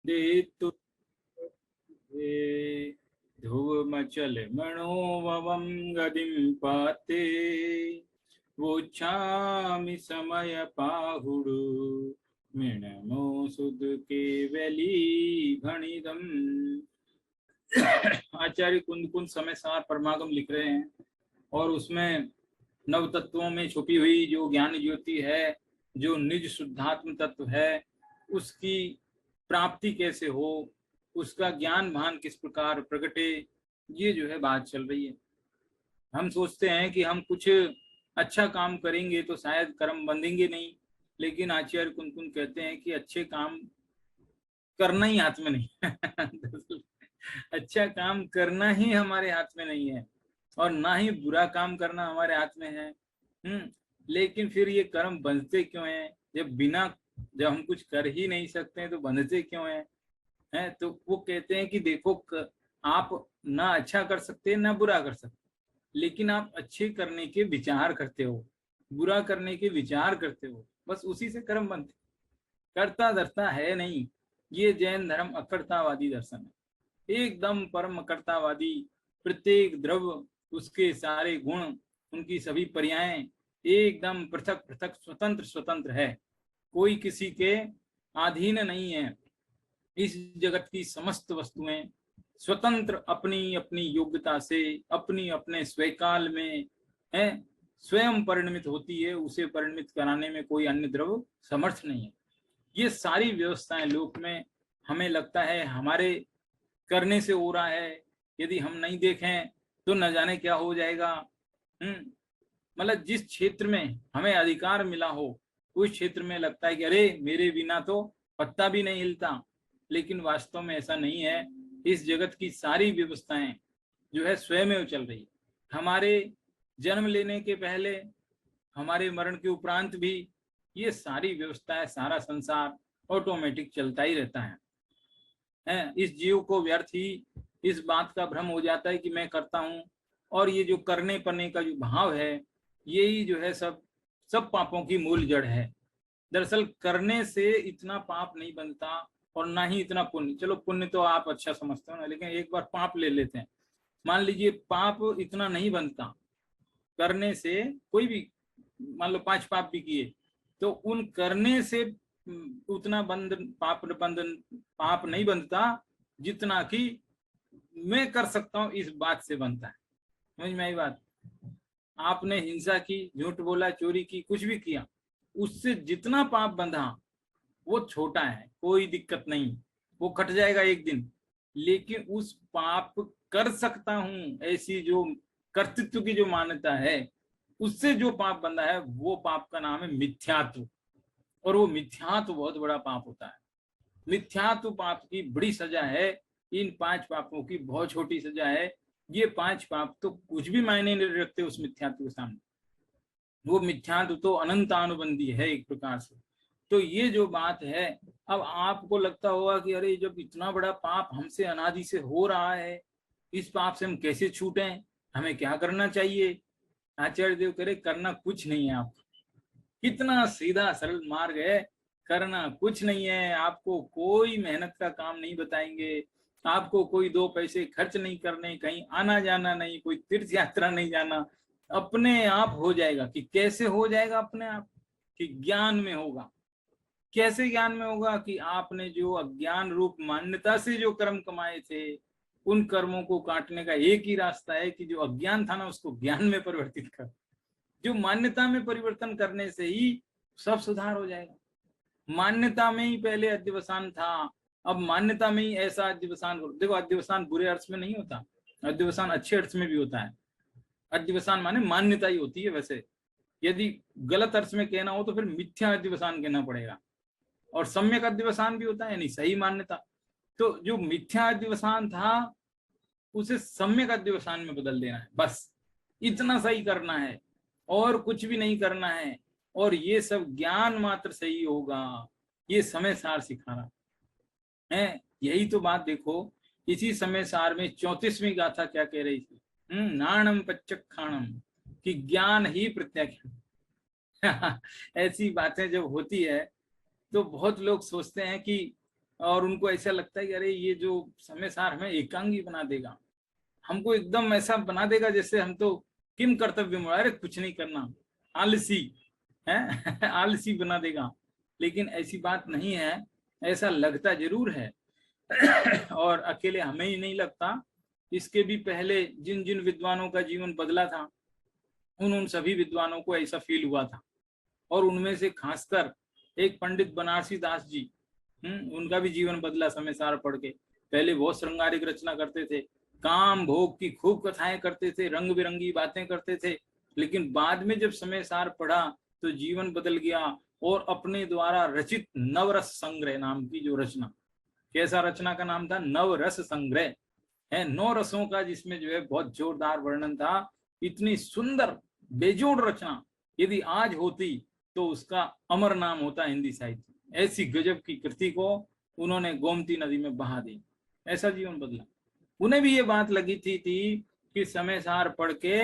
देतु ध्रुव मचल मनोवम गदिम पाते वोच्छामि समय पाहुडु मिणमो सुद केवली भणिदम। आचार्य कुंद कुंद समय सार परमागम लिख रहे हैं और उसमें नव तत्वों में छुपी हुई जो ज्ञान ज्योति है, जो निज शुद्धात्म तत्व है, उसकी प्राप्ति कैसे हो, उसका ज्ञान भान किस प्रकार प्रकटे, ये जो है बात चल रही है। हम सोचते हैं कि हम कुछ अच्छा काम करेंगे तो शायद कर्म बंधेंगे नहीं, लेकिन आचार्य कुंद कहते हैं कि अच्छे काम करना ही हाथ में नहीं अच्छा काम करना ही हमारे हाथ में नहीं है और ना ही बुरा काम करना हमारे हाथ में है। लेकिन फिर ये कर्म बंधते क्यों हैं? जब हम कुछ कर ही नहीं सकते हैं तो बंधते क्यों हैं? तो वो कहते हैं कि देखो, आप ना अच्छा कर सकते ना बुरा कर सकते, लेकिन आप अच्छे करने के विचार करते हो, बुरा करने के विचार करते हो, बस उसी से कर्म बनते। कर्ता धर्ता है नहीं, ये जैन धर्म अकर्तावादी दर्शन है, एकदम परम अकर्तावादी। प्रत्येक द्रव्य, उसके सारे गुण, उनकी सभी पर्यायें एकदम पृथक पृथक स्वतंत्र स्वतंत्र है, कोई किसी के अधीन नहीं है। इस जगत की समस्त वस्तुएं स्वतंत्र अपनी अपनी योग्यता से अपनी अपने स्वकाल में है स्वयं परिणमित होती है, उसे परिणमित कराने में कोई अन्य द्रव्य समर्थ नहीं है। ये सारी व्यवस्थाएं लोक में हमें लगता है हमारे करने से हो रहा है, यदि हम नहीं देखें तो न जाने क्या हो जाएगा। मतलब जिस क्षेत्र में हमें अधिकार मिला हो उस क्षेत्र में लगता है कि अरे मेरे बिना तो पत्ता भी नहीं हिलता, लेकिन वास्तव में ऐसा नहीं है। इस जगत की सारी व्यवस्थाएं जो है स्वयं चल रही है। हमारे जन्म लेने के पहले, हमारे मरण के उपरांत भी ये सारी व्यवस्थाएं, सारा संसार ऑटोमेटिक चलता ही रहता है। इस जीव को व्यर्थ ही इस बात का भ्रम हो जाता है कि मैं करता हूँ, और ये जो करने पड़ने का जो भाव है, यही जो है सब सब पापों की मूल जड़ है। दरअसल करने से इतना पाप नहीं बनता और ना ही इतना पुण्य। चलो पुण्य तो आप अच्छा समझते हो ना, लेकिन एक बार पाप ले लेते हैं, मान लीजिए पाप इतना नहीं बनता करने से। कोई भी मान लो 5 पाप भी किए तो उन करने से उतना पाप नहीं बनता जितना कि मैं कर सकता हूं इस बात से बनता है। समझ में आई बात? आपने हिंसा की, झूठ बोला, चोरी की, कुछ भी किया, उससे जितना पाप बंधा वो छोटा है, कोई दिक्कत नहीं, वो कट जाएगा एक दिन। लेकिन उस पाप कर सकता हूं ऐसी जो कर्तृत्व की जो मान्यता है, उससे जो पाप बंधा है वो पाप का नाम है मिथ्यात्व। और वो मिथ्यात्व बहुत बड़ा पाप होता है। मिथ्यात्व पाप की बड़ी सजा है, इन 5 पापों की बहुत छोटी सजा है। ये 5 पाप तो कुछ भी मायने नहीं रखते उस मिथ्यात्व के सामने। वो मिथ्यात्व तो अनंतानुबंधी है एक प्रकार से। तो ये जो बात है, अब आपको लगता होगा कि अरे जब इतना बड़ा पाप हमसे अनादि से हो रहा है, इस पाप से हम कैसे छूटें, हमें क्या करना चाहिए? आचार्य देव करे करना कुछ नहीं है। आपको कितना सीधा सरल मार्ग है, करना कुछ नहीं है। आपको कोई मेहनत का काम नहीं बताएंगे, आपको कोई 2 पैसे खर्च नहीं करने, कहीं आना जाना नहीं, कोई तीर्थ यात्रा नहीं जाना, अपने आप हो जाएगा। कि कैसे हो जाएगा अपने आप? कि ज्ञान में होगा। कैसे ज्ञान में होगा? कि आपने जो अज्ञान रूप मान्यता से जो कर्म कमाए थे, उन कर्मों को काटने का एक ही रास्ता है कि जो अज्ञान था ना उसको ज्ञान में परिवर्तित कर। जो मान्यता में परिवर्तन करने से ही सब सुधार हो जाएगा। मान्यता में ही पहले अध्यवसान था, अब मान्यता में ही ऐसा अध्यवसान करो। देखो अध्यवसान बुरे अर्थ में नहीं होता, अध्यवसान अच्छे अर्थ में भी होता है। अध्यवसान माने मान्यता ही होती है। वैसे यदि गलत अर्थ में कहना हो तो फिर मिथ्या अध्यवसान कहना पड़ेगा, और सम्यक अध्यवसान भी होता है, यानी सही मान्यता। तो जो मिथ्या अध्यवसान था उसे सम्यक अध्यवसान में बदल देना है, बस इतना सही करना है और कुछ भी नहीं करना है। और ये सब ज्ञान मात्र से ही होगा, ये समय सार सिखा रहा है। यही तो बात देखो, इसी समय सार में 34वीं गाथा क्या कह रही थी? नाणम पच्चखाणम, कि ज्ञान ही प्रत्याख्यान ऐसी बातें जब होती है तो बहुत लोग सोचते हैं कि और उनको ऐसा लगता है कि अरे ये जो समय सार हमें एकांगी बना देगा, हमको एकदम ऐसा बना देगा जैसे हम तो किम कर्तव्य में, अरे कुछ नहीं करना, आलसी है आलसी बना देगा। लेकिन ऐसी बात नहीं है, ऐसा लगता जरूर है और अकेले हमें ही नहीं लगता, इसके भी पहले जिन जिन विद्वानों का जीवन बदला था उन सभी विद्वानों को ऐसा फील हुआ था। और उनमें से खासकर एक पंडित बनारसी दास जी, उनका भी जीवन बदला समय सार पढ़ के। पहले बहुत श्रृंगारिक रचना करते थे, काम भोग की खूब कथाएं करते थे, रंग बिरंगी बातें करते थे, लेकिन बाद में जब समय सार पढ़ा तो जीवन बदल गया। और अपने द्वारा रचित नवरस संग्रह नाम की जो रचना, कैसा रचना का नाम था, नवरस संग्रह है, 9 रसों का, जिसमें जो है बहुत जोरदार वर्णन था। इतनी सुंदर बेजोड़ रचना यदि आज होती तो उसका अमर नाम होता हिंदी साहित्य। ऐसी गजब की कृति को उन्होंने गोमती नदी में बहा दी, ऐसा जीवन बदला। उन्हें भी ये बात लगी थी कि समय सार पढ़ के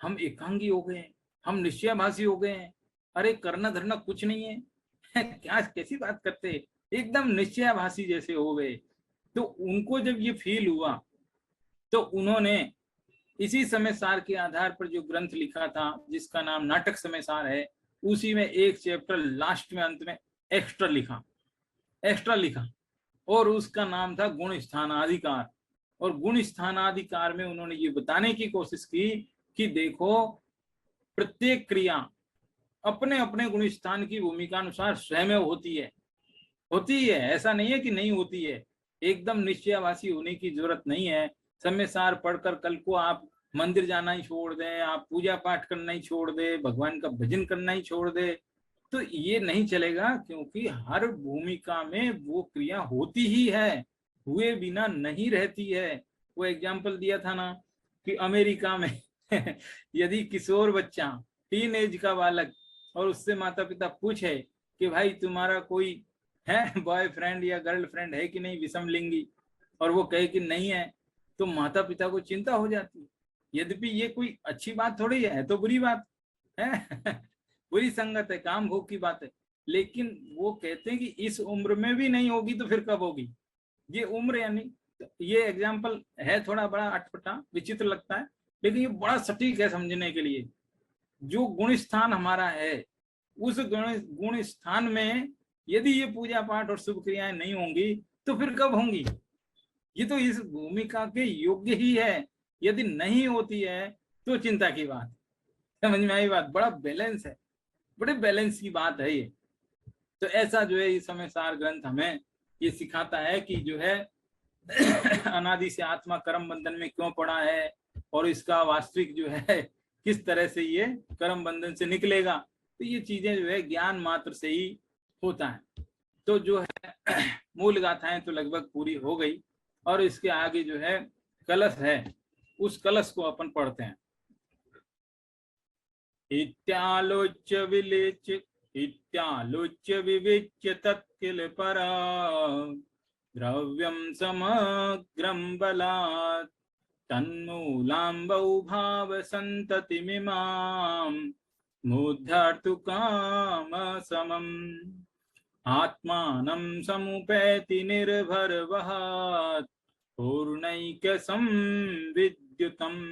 हम एकांगी हो गए, हम निश्चयभाषी हो गए हैं, अरे करना धरना कुछ नहीं है क्या कैसी बात करते, एकदम निश्चयभाषी जैसे हो गए। तो उनको जब ये फील हुआ तो उन्होंने इसी समय सार के आधार पर जो ग्रंथ लिखा था, जिसका नाम नाटक समय सार है, उसी में एक चैप्टर लास्ट में अंत में एक्स्ट्रा लिखा और उसका नाम था गुण स्थानाधिकार। और गुण स्थानाधिकार में उन्होंने ये बताने की कोशिश की कि देखो, प्रत्येक क्रिया अपने अपने गुण स्थान की भूमिका अनुसार स्वयं होती है, ऐसा नहीं है कि नहीं होती है। एकदम निश्चयवासी होने की जरूरत नहीं है। समय सार पढ़कर कल को आप मंदिर जाना ही छोड़ दें, आप पूजा पाठ करना ही छोड़ दें, भगवान का भजन करना ही छोड़ दें, तो ये नहीं चलेगा, क्योंकि हर भूमिका में वो क्रिया होती ही है, हुए बिना नहीं रहती है। वो एग्जाम्पल दिया था ना कि अमेरिका में यदि किशोर बच्चा, टीन एज का बालक, और उससे माता पिता पूछे कि भाई तुम्हारा कोई है बॉयफ्रेंड या गर्लफ्रेंड है कि नहीं विषम लिंगी, और वो कहे कि नहीं है, तो माता पिता को चिंता हो जाती है। यद्यपि ये कोई अच्छी बात थोड़ी है, तो बुरी बात है बुरी संगत है, काम भोग की बात है। लेकिन वो कहते हैं कि इस उम्र में भी नहीं होगी तो फिर कब होगी, ये उम्र यानी। ये एग्जाम्पल है थोड़ा बड़ा अटपटा विचित्र लगता है, लेकिन ये बड़ा सटीक है समझने के लिए। जो गुण स्थान हमारा है, उस गुण स्थान में यदि ये पूजा पाठ और शुभ क्रियाएं नहीं होंगी तो फिर कब होंगी, ये तो इस भूमिका के योग्य ही है। यदि नहीं होती है तो चिंता की बात। समझ में आई बात, बड़ा बैलेंस है, बड़े बैलेंस की बात है ये। तो ऐसा जो है इस समय सार ग्रंथ हमें ये सिखाता है कि जो है अनादि से आत्मा कर्म बंधन में क्यों पड़ा है, और इसका वास्तविक जो है किस तरह से ये कर्म बंधन से निकलेगा। तो ये चीजें जो है ज्ञान मात्र से ही होता है। तो जो है मूल गाथाएं तो लगभग पूरी हो गई, और इसके आगे जो है कलश है, उस कलश को अपन पढ़ते हैं। इत्यालोच्य विविच्य तत्किल परा द्रव्यं समग्रं बलात् तन्मूलाम्बौ भाव संततिमिमां मुद्धर्तु काम समम् आत्मानं समुपैति निर्भरवहात् पूर्णैक संविद्युतम्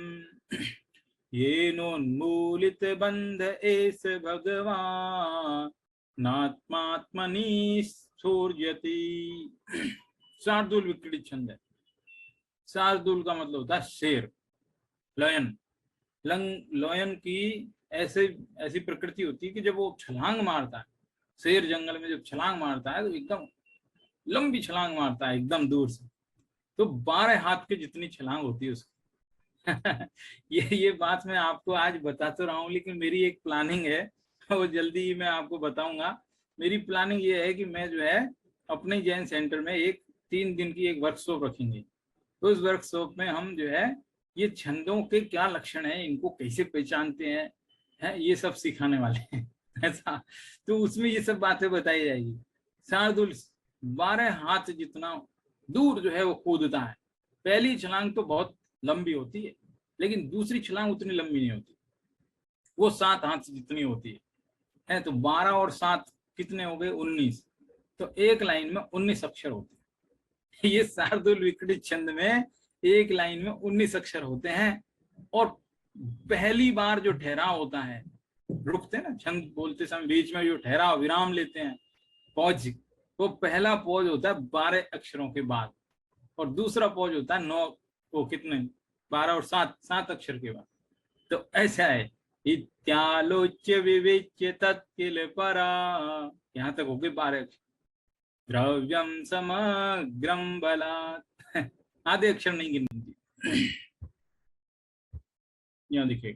येनोन्मूलित बंध एस भगवान नात्मात्मनि सूर्यति। शार्दूल विक्रीडित छंद है। शार्दूल का मतलब होता है शेर, लयन। लयन की ऐसी प्रकृति होती है कि जब वो छलांग मारता है, शेर जंगल में जब छलांग मारता है तो एकदम लंबी छलांग मारता है, एकदम दूर से, तो 12 हाथ की जितनी छलांग होती है उसकी ये बात मैं आपको आज बता तो रहा हूँ, लेकिन मेरी एक प्लानिंग है, वो जल्दी ही मैं आपको बताऊंगा। मेरी प्लानिंग ये है कि मैं जो है अपने जैन सेंटर में 3 दिन की एक वर्कशॉप रखेंगे। तो उस वर्कशॉप में हम जो है ये छंदों के क्या लक्षण है, इनको कैसे पहचानते हैं, ये सब सिखाने वाले हैं ऐसा। तो उसमें ये सब बातें बताई जाएगी। शार्दुल 12 हाथ जितना दूर जो है वो कूदता है। पहली छलांग तो बहुत लंबी होती है, लेकिन दूसरी छलांग उतनी लंबी नहीं होती, वो 7 हाथ जितनी होती है। तो 12 और 7 कितने हो गए, 19। तो एक लाइन में 19 अक्षर होते हैं। ये शार्दुल विकटित छंद में एक लाइन में 19 अक्षर होते हैं, और पहली बार जो ठहराव होता है, रुकते हैं ना छंद बोलते समय बीच में जो ठहराव विराम लेते हैं, पॉज, तो पहला पॉज होता है 12 अक्षरों के बाद, और दूसरा पॉज होता है 9, वो कितने 12 और 7 अक्षर के बाद। तो ऐसा है, इत्यालोच्य विवेच्य तत्किल परा, यहाँ तक हो गए 12 अक्षर। द्रव्यम समग्रम बलात्, आधे अक्षर नहीं गिनती। यहाँ देखिए,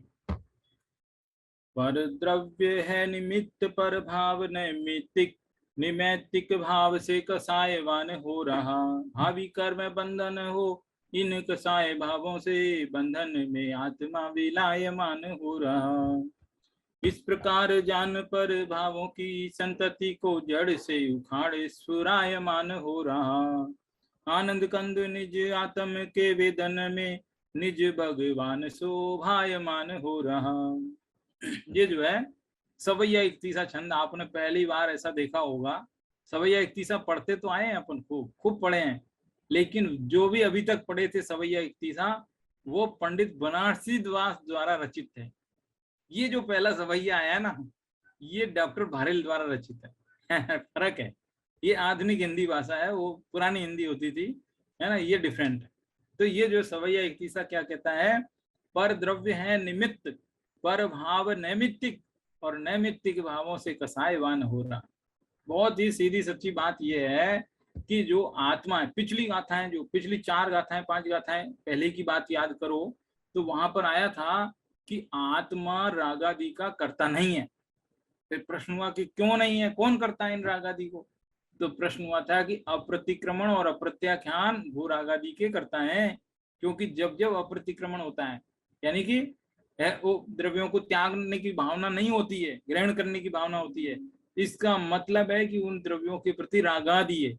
पर द्रव्य है निमित्त, पर भाव नैमित्तिक, निमैत्तिक भाव से कसायवान हो रहा, भावी कर्म बंधन हो, इन कसाय भावों से बंधन में आत्मा विलायमान हो रहा। इस प्रकार जान पर भावों की संतति को जड़ से उखाड़े सुरायमान हो रहा, आनंद कंद निज आत्म के वेदन में निज भगवान शोभायमान हो रहा। ये जो है सवैया इकतीसा छंद, आपने पहली बार ऐसा देखा होगा। सवैया इकतीसा पढ़ते तो आए हैं अपन, खूब पढ़े हैं, लेकिन जो भी अभी तक पढ़े थे सवैया इकतीसा, वो पंडित बनारसी दास द्वारा रचित है। ये जो पहला सवैया आया ना, ये डॉक्टर भारेल द्वारा रचित है। फर्क है, ये आधुनिक हिंदी भाषा है, वो पुरानी हिंदी होती थी, है ना, ये डिफरेंट है। तो ये जो सवैया इकतीसा क्या कहता है, पर द्रव्य है निमित्त, पर भाव नैमित्तिक, और नैमित्तिक भावों से कसायवान हो रहा। बहुत ही सीधी सच्ची बात यह है कि जो आत्मा है, पिछली गाथाएं, जो पिछली 4 गाथाएं 5 गाथाएं पहले की बात याद करो, तो वहां पर आया था कि आत्मा रागादि का करता नहीं है। फिर प्रश्न हुआ कि क्यों नहीं है, कौन करता है इन रागादि को? तो प्रश्न हुआ था कि अप्रतिक्रमण और अप्रत्याख्यान भू रागादि के करता है, क्योंकि जब जब अप्रतिक्रमण होता है, यानी कि वो द्रव्यों को त्यागने की भावना नहीं होती है, ग्रहण करने की भावना होती है, इसका मतलब है कि उन द्रव्यों के प्रति रागादि है।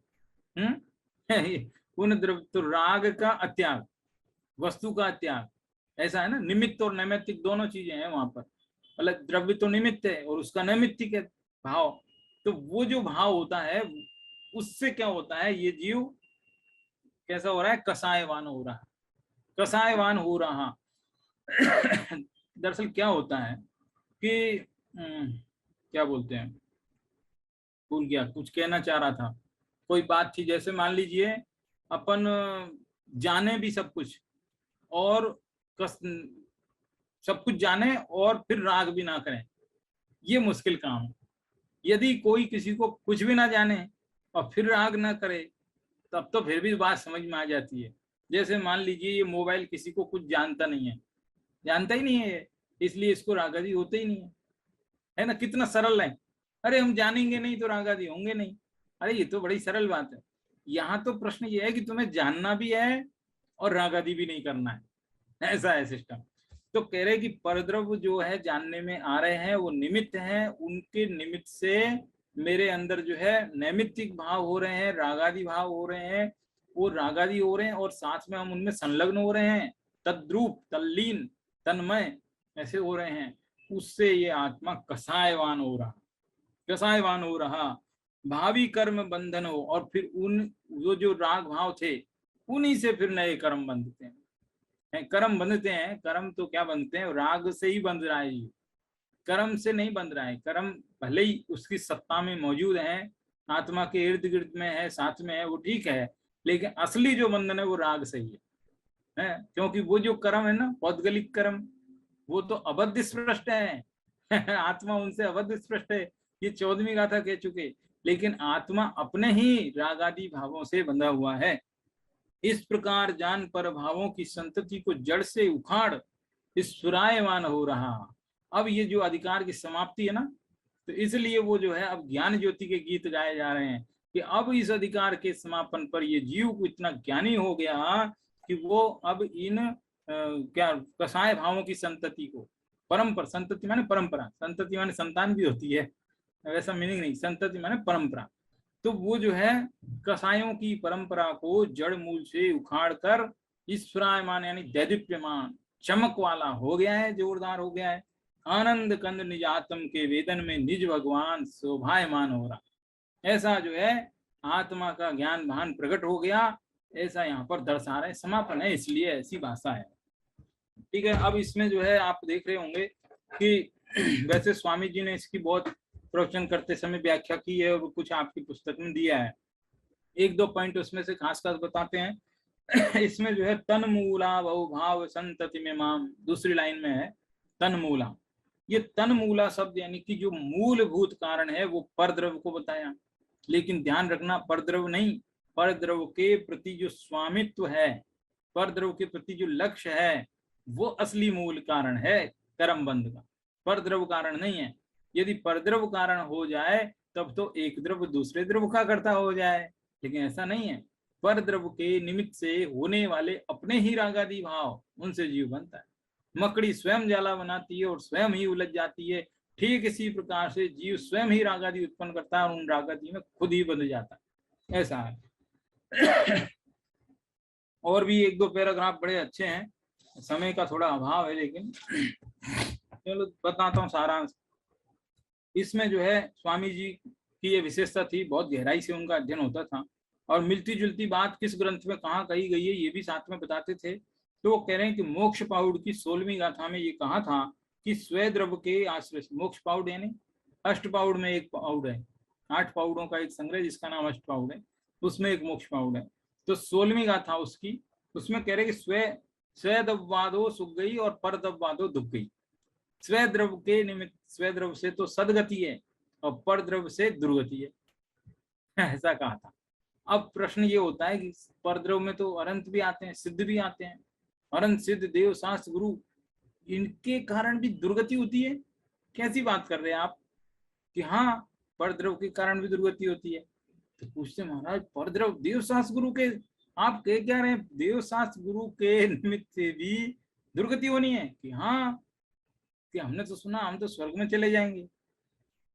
उन द्रव्य, तो राग का अत्याग, वस्तु का त्याग, ऐसा है ना। निमित्त और नैमित्तिक दोनों चीजें हैं वहां पर, मतलब द्रव्य तो निमित्त है और उसका नैमित्तिक है भाव। तो वो जो भाव होता है, उससे क्या होता है, ये जीव कैसा हो रहा है, कसायवान हो रहा, कसायवान हो रहा। दरअसल क्या होता है कि क्या बोलते हैं, भूल गया, कुछ कहना चाह रहा था, कोई बात थी। जैसे मान लीजिए अपन जाने भी सब कुछ, और सब कुछ जाने और फिर राग भी ना करें, ये मुश्किल काम है। यदि कोई किसी को कुछ भी ना जाने और फिर राग ना करे, तब तो फिर भी बात समझ में आ जाती है। जैसे मान लीजिए ये मोबाइल किसी को कुछ जानता नहीं है, जानता ही नहीं है, इसलिए इसको रागादि होते ही नहीं है ना। कितना सरल है, अरे हम जानेंगे नहीं तो रागादि होंगे नहीं, अरे ये तो बड़ी सरल बात है। यहाँ तो प्रश्न ये है कि तुम्हें जानना भी है और रागादि भी नहीं करना है, ऐसा है सिस्टम। तो कह रहे कि परद्रव्य जो है जानने में आ रहे हैं, वो निमित्त हैं, उनके निमित्त से मेरे अंदर जो है नैमित्तिक भाव हो रहे हैं, रागादि भाव हो रहे हैं, वो रागादि हो रहे हैं, और साथ में हम उनमें संलग्न हो रहे हैं, तद्रूप, तल्लीन, तन्मय ऐसे हो रहे हैं। उससे ये आत्मा कसायवान हो रहा, कसायवान हो रहा, भावी कर्म बंधन हो, और फिर उन जो राग भाव थे, उन्हीं से फिर नए कर्म बंधते हैं, कर्म बंधते हैं। कर्म तो क्या बंधते हैं, राग से ही बंध रहा है, ये कर्म से नहीं बंध रहा है। कर्म भले ही उसकी सत्ता में मौजूद है, आत्मा के इर्द गिर्द में है, साथ में है, वो ठीक है, लेकिन असली जो बंधन है वो राग से ही है। क्योंकि वो जो कर्म है ना, पौद्गलिक कर्म, वो तो अबद्ध स्पृष्ट है। आत्मा उनसे अबद्ध स्पृष्ट है, ये 14वीं गाथा कह चुके। लेकिन आत्मा अपने ही रागादि भावों से बंधा हुआ है। इस प्रकार जान पर भावों की संतति को जड़ से उखाड़ इस सुरायमान हो रहा। अब ये जो अधिकार की समाप्ति है ना, तो इसलिए वो जो है अब ज्ञान ज्योति के गीत गाए जा रहे हैं कि अब इस अधिकार के समापन पर ये जीव को इतना ज्ञानी हो गया कि वो अब इन क्या कसाय भावों की संतति को, परंपरा, संतति माने परंपरा, संतति माने संतान भी होती है, वैसा मीनिंग नहीं, संतति माने परंपरा। तो वो जो है कसायों की परंपरा को जड़ मूल से उखाड़ कर ईश्वरायमान यानी दैदीप्यमान, चमक वाला हो गया है, जोरदार हो गया है। आनंद कंद निज आत्म के वेदन में निज भगवान शोभायमान हो रहा। ऐसा जो है आत्मा का ज्ञान भान प्रकट हो गया, ऐसा यहाँ पर दर्शा रहे, समापन है इसलिए ऐसी भाषा है। ठीक है, अब इसमें जो है आप देख रहे होंगे कि वैसे स्वामी जी ने इसकी बहुत प्रवचन करते समय व्याख्या की है और कुछ आपकी पुस्तक में दिया है। एक दो पॉइंट उसमें से खास खास बताते हैं। इसमें जो है तन मूला बहुभाव संतति में माम, दूसरी लाइन में है तन मूला। ये तन मूला शब्द यानी कि जो मूलभूत कारण है वो परद्रव को बताया, लेकिन ध्यान रखना परद्रव नहीं, परद्रव के प्रति जो स्वामित्व है, परद्रव के प्रति जो लक्ष्य है, वो असली मूल कारण है कर्म बंध का, परद्रव कारण नहीं है। यदि परद्रव कारण हो जाए तब तो एक द्रव दूसरे द्रव का कर्ता हो जाए, लेकिन ऐसा नहीं है। परद्रव के निमित्त से होने वाले अपने ही रागादि भाव, उनसे जीव बनता है। मकड़ी स्वयं जाला बनाती है और स्वयं ही उलझ जाती है, ठीक इसी प्रकार से जीव स्वयं ही रागादि उत्पन्न करता है और उन रागादि में खुद ही बंध जाता है, ऐसा है। और भी एक दो पैराग्राफ बड़े अच्छे हैं, समय का थोड़ा अभाव है लेकिन चलो बताता हूँ सारांश। इसमें जो है स्वामी जी की ये विशेषता थी, बहुत गहराई से उनका अध्ययन होता था और मिलती जुलती बात किस ग्रंथ में कहाँ कही गई है ये भी साथ में बताते थे। तो वो कह रहे हैं कि मोक्ष पाउड की 16वीं गाथा में ये कहा था कि स्वद्रव के आश्रय से, मोक्ष पाउड यानी अष्ट पाउड में एक पाउड है, 8 पाउडों का एक संग्रह जिसका नाम अष्ट पाउड है, उसमें एक मोक्ष पाउड है। तो 16वीं गाथा उसकी, उसमें कह रहे कि स्वदववादो सुख गई और परदववादो दुख गई। स्वद्रव के निमित्त, स्वद्रव से तो सदगति है और परद्रव से दुर्गति है, ऐसा कहा था। अब प्रश्न ये होता है कि परद्रव में तो अनंत भी आते हैं, सिद्ध भी आते हैं, अनंत सिद्ध देव शास्त्र गुरु, इनके कारण भी दुर्गति होती है। कैसी बात कर रहे हैं आप कि हाँ परद्रव के कारण भी दुर्गति होती है। तो पूछते महाराज परद्रव देव शास्त्र गुरु के, आप कह क्या रहे हैं देव शास्त्र गुरु के निमित्त से भी दुर्गति होनी है? कि हाँ, कि हमने तो सुना हम तो स्वर्ग में चले जाएंगे।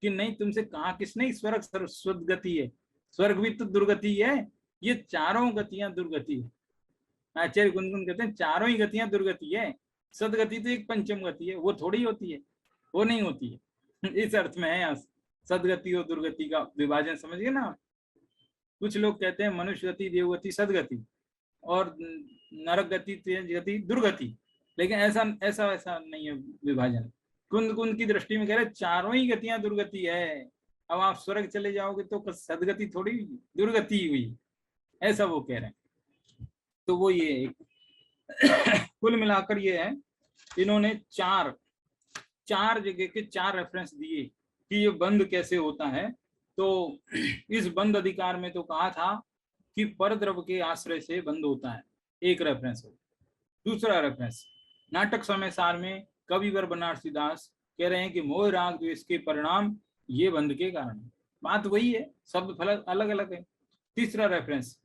कि नहीं, तुमसे कहा किसने स्वर्ग सदगति है, स्वर्ग भी तो दुर्गति है। ये चारों गतियां दुर्गति है। आचार्य गुनगुन कहते हैं चारों ही गतियां दुर्गति है, सदगति तो एक पंचम गति है, वो थोड़ी होती है, वो नहीं होती है। इस अर्थ में है यहाँ सदगति और दुर्गति का विभाजन, समझिए ना। कुछ लोग कहते हैं मनुष्य गति, देवगति, सदगति और नरक गति, तेज गति, दुर्गति, लेकिन ऐसा ऐसा ऐसा नहीं है विभाजन। कुंद कुंद की दृष्टि में कह रहे चारों ही गतियां दुर्गति है। अब आप स्वर्ग चले जाओगे तो सदगति थोड़ी दुर्गति हुई, ऐसा वो कह रहे हैं। तो वो ये कुल मिलाकर ये है, इन्होंने चार जगह के 4 रेफरेंस दिए कि ये बंद कैसे होता है। तो इस बंद अधिकार में तो कहा था कि परद्रव के आश्रय से बंद होता है, एक रेफरेंस हो। दूसरा रेफरेंस नाटक समय सार में कविवर बनारसी दास कह रहे हैं कि मोह राग द्वेष के परिणाम ये बंद के कारण, बात वही है, शब्द फलक अलग अलग है। तीसरा रेफरेंस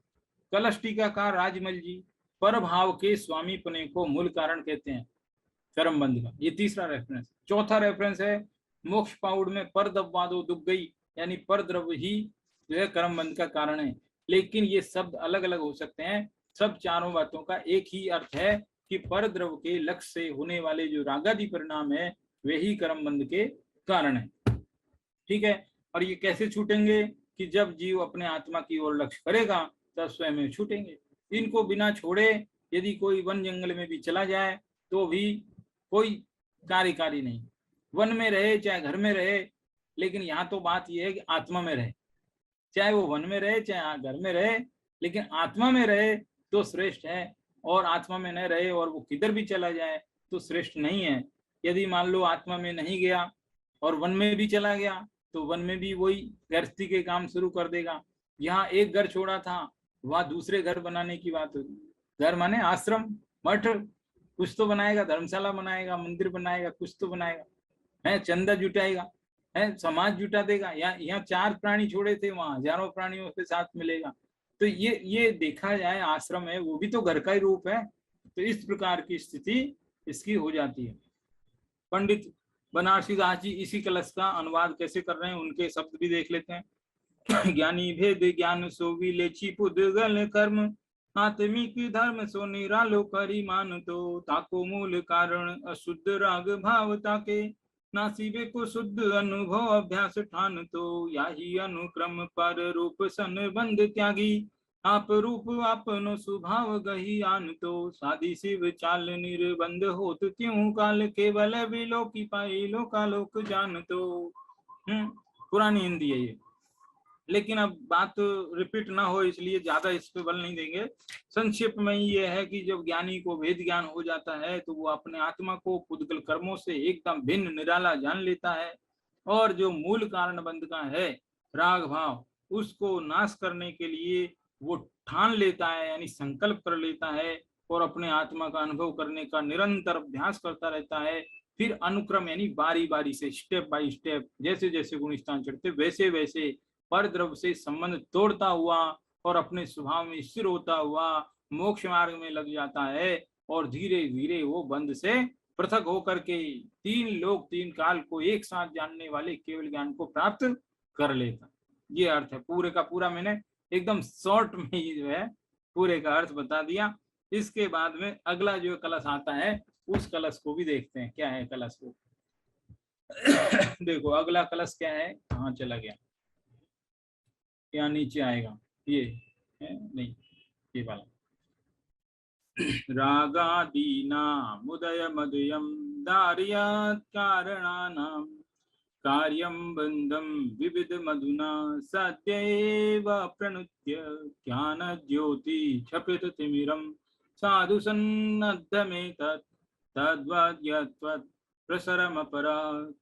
कलश टीकाकार राजमल जी पर भाव के स्वामी पने को मूल कारण कहते हैं कर्म बंध का, ये तीसरा रेफरेंस। चौथा रेफरेंस है मोक्ष पाउड में परद्रववादो दुख गई, यानी परद्रव ही जो है कर्म बंध का कारण है। लेकिन ये शब्द अलग अलग हो सकते हैं, सब चारों बातों का एक ही अर्थ है कि परद्रव के लक्ष्य से होने वाले जो रागादि परिणाम है वे ही कर्म बंध के कारण है। ठीक है, और ये कैसे छूटेंगे कि जब जीव अपने आत्मा की ओर लक्ष्य करेगा तब स्वयं छूटेंगे। इनको बिना छोड़े यदि कोई वन जंगल में भी चला जाए तो भी कोई कार्यकारी नहीं, वन में रहे चाहे घर में रहे, लेकिन यहाँ तो बात यह है कि आत्मा में रहे, चाहे वो वन में रहे चाहे घर में रहे, लेकिन आत्मा में रहे तो श्रेष्ठ है, और आत्मा में न रहे और वो किधर भी चला जाए तो श्रेष्ठ नहीं है। यदि मान लो आत्मा में नहीं गया और वन में भी चला गया तो वन में भी वही गृहस्थी के काम शुरू कर देगा। यहाँ एक घर छोड़ा था, वहां दूसरे घर बनाने की बात होगी। घर माने आश्रम, मठ, कुछ तो बनाएगा, धर्मशाला बनाएगा, मंदिर बनाएगा, कुछ तो बनाएगा, है चंदा जुटाएगा, है समाज जुटा देगा। यहाँ 4 प्राणी छोड़े थे, वहां हजारों प्राणियों के साथ मिलेगा। तो ये देखा जाए आश्रम है, वो भी तो घर का ही रूप है। तो इस प्रकार की स्थिति इसकी हो जाती है। पंडित बनारसी दास जी इसी कलश का अनुवाद कैसे कर रहे हैं, उनके शब्द भी देख लेते हैं। ज्ञानी भेद ज्ञान सो विलेची पुद्गल कर्म, आत्मिक धर्म सो निरालो करी मान तो, ताको मूल कारण अशुद्ध राग भाव ताके, नासिबे को शुद्ध अनुभव अभ्यास ठान तो, याही अनुक्रम पर रूप सन बंध त्यागी, आप रूप आपनो स्वभाव गही आन तो, साधी शिव चाल निर्बंध होत त्यों काल, केवल बिलो की पाई लोका लोक जान तो। पुरानी हिंदी है ये, लेकिन अब बात रिपीट ना हो इसलिए ज्यादा इस पे बल नहीं देंगे। संक्षेप में ये है कि जब ज्ञानी को वेद ज्ञान हो जाता है तो वो अपने आत्मा को पुद्गल कर्मों से एकदम भिन्न निराला जान लेता है, और जो मूल कारण बंध का है राग भाव, उसको नाश करने के लिए वो ठान लेता है, यानी संकल्प कर लेता है, और अपने आत्मा का अनुभव करने का निरंतर अभ्यास करता रहता है। फिर अनुक्रम यानी बारी बारी से, स्टेप बाय स्टेप, जैसे जैसे गुण स्थान चढ़ते वैसे वैसे पर द्रव्य से संबंध तोड़ता हुआ और अपने स्वभाव में स्थिर होता हुआ मोक्ष मार्ग में लग जाता है, और धीरे धीरे वो बंध से पृथक होकर के तीन लोक तीन काल को एक साथ जानने वाले केवल ज्ञान को प्राप्त कर लेता। ये अर्थ है पूरे का पूरा, मैंने एकदम शॉर्ट में ही जो है पूरे का अर्थ बता दिया। इसके बाद में अगला जो कलश आता है उस कलश को भी देखते हैं, क्या है कलश को। देखो अगला कलश क्या है, कहाँ चला गया, यहाँ नीचे आएगा, ये है नहीं, ये वाला। रागादीनामुदय मदयं दार्यात् कारणानां, कार्यं बन्धं विविध मधुना सद्यैव प्रणुत्य, ज्ञानज्योति क्षपित तिमिरं साधु सन्नद्धमेतत्, तद्वद्यत्वत् प्रसरमपरा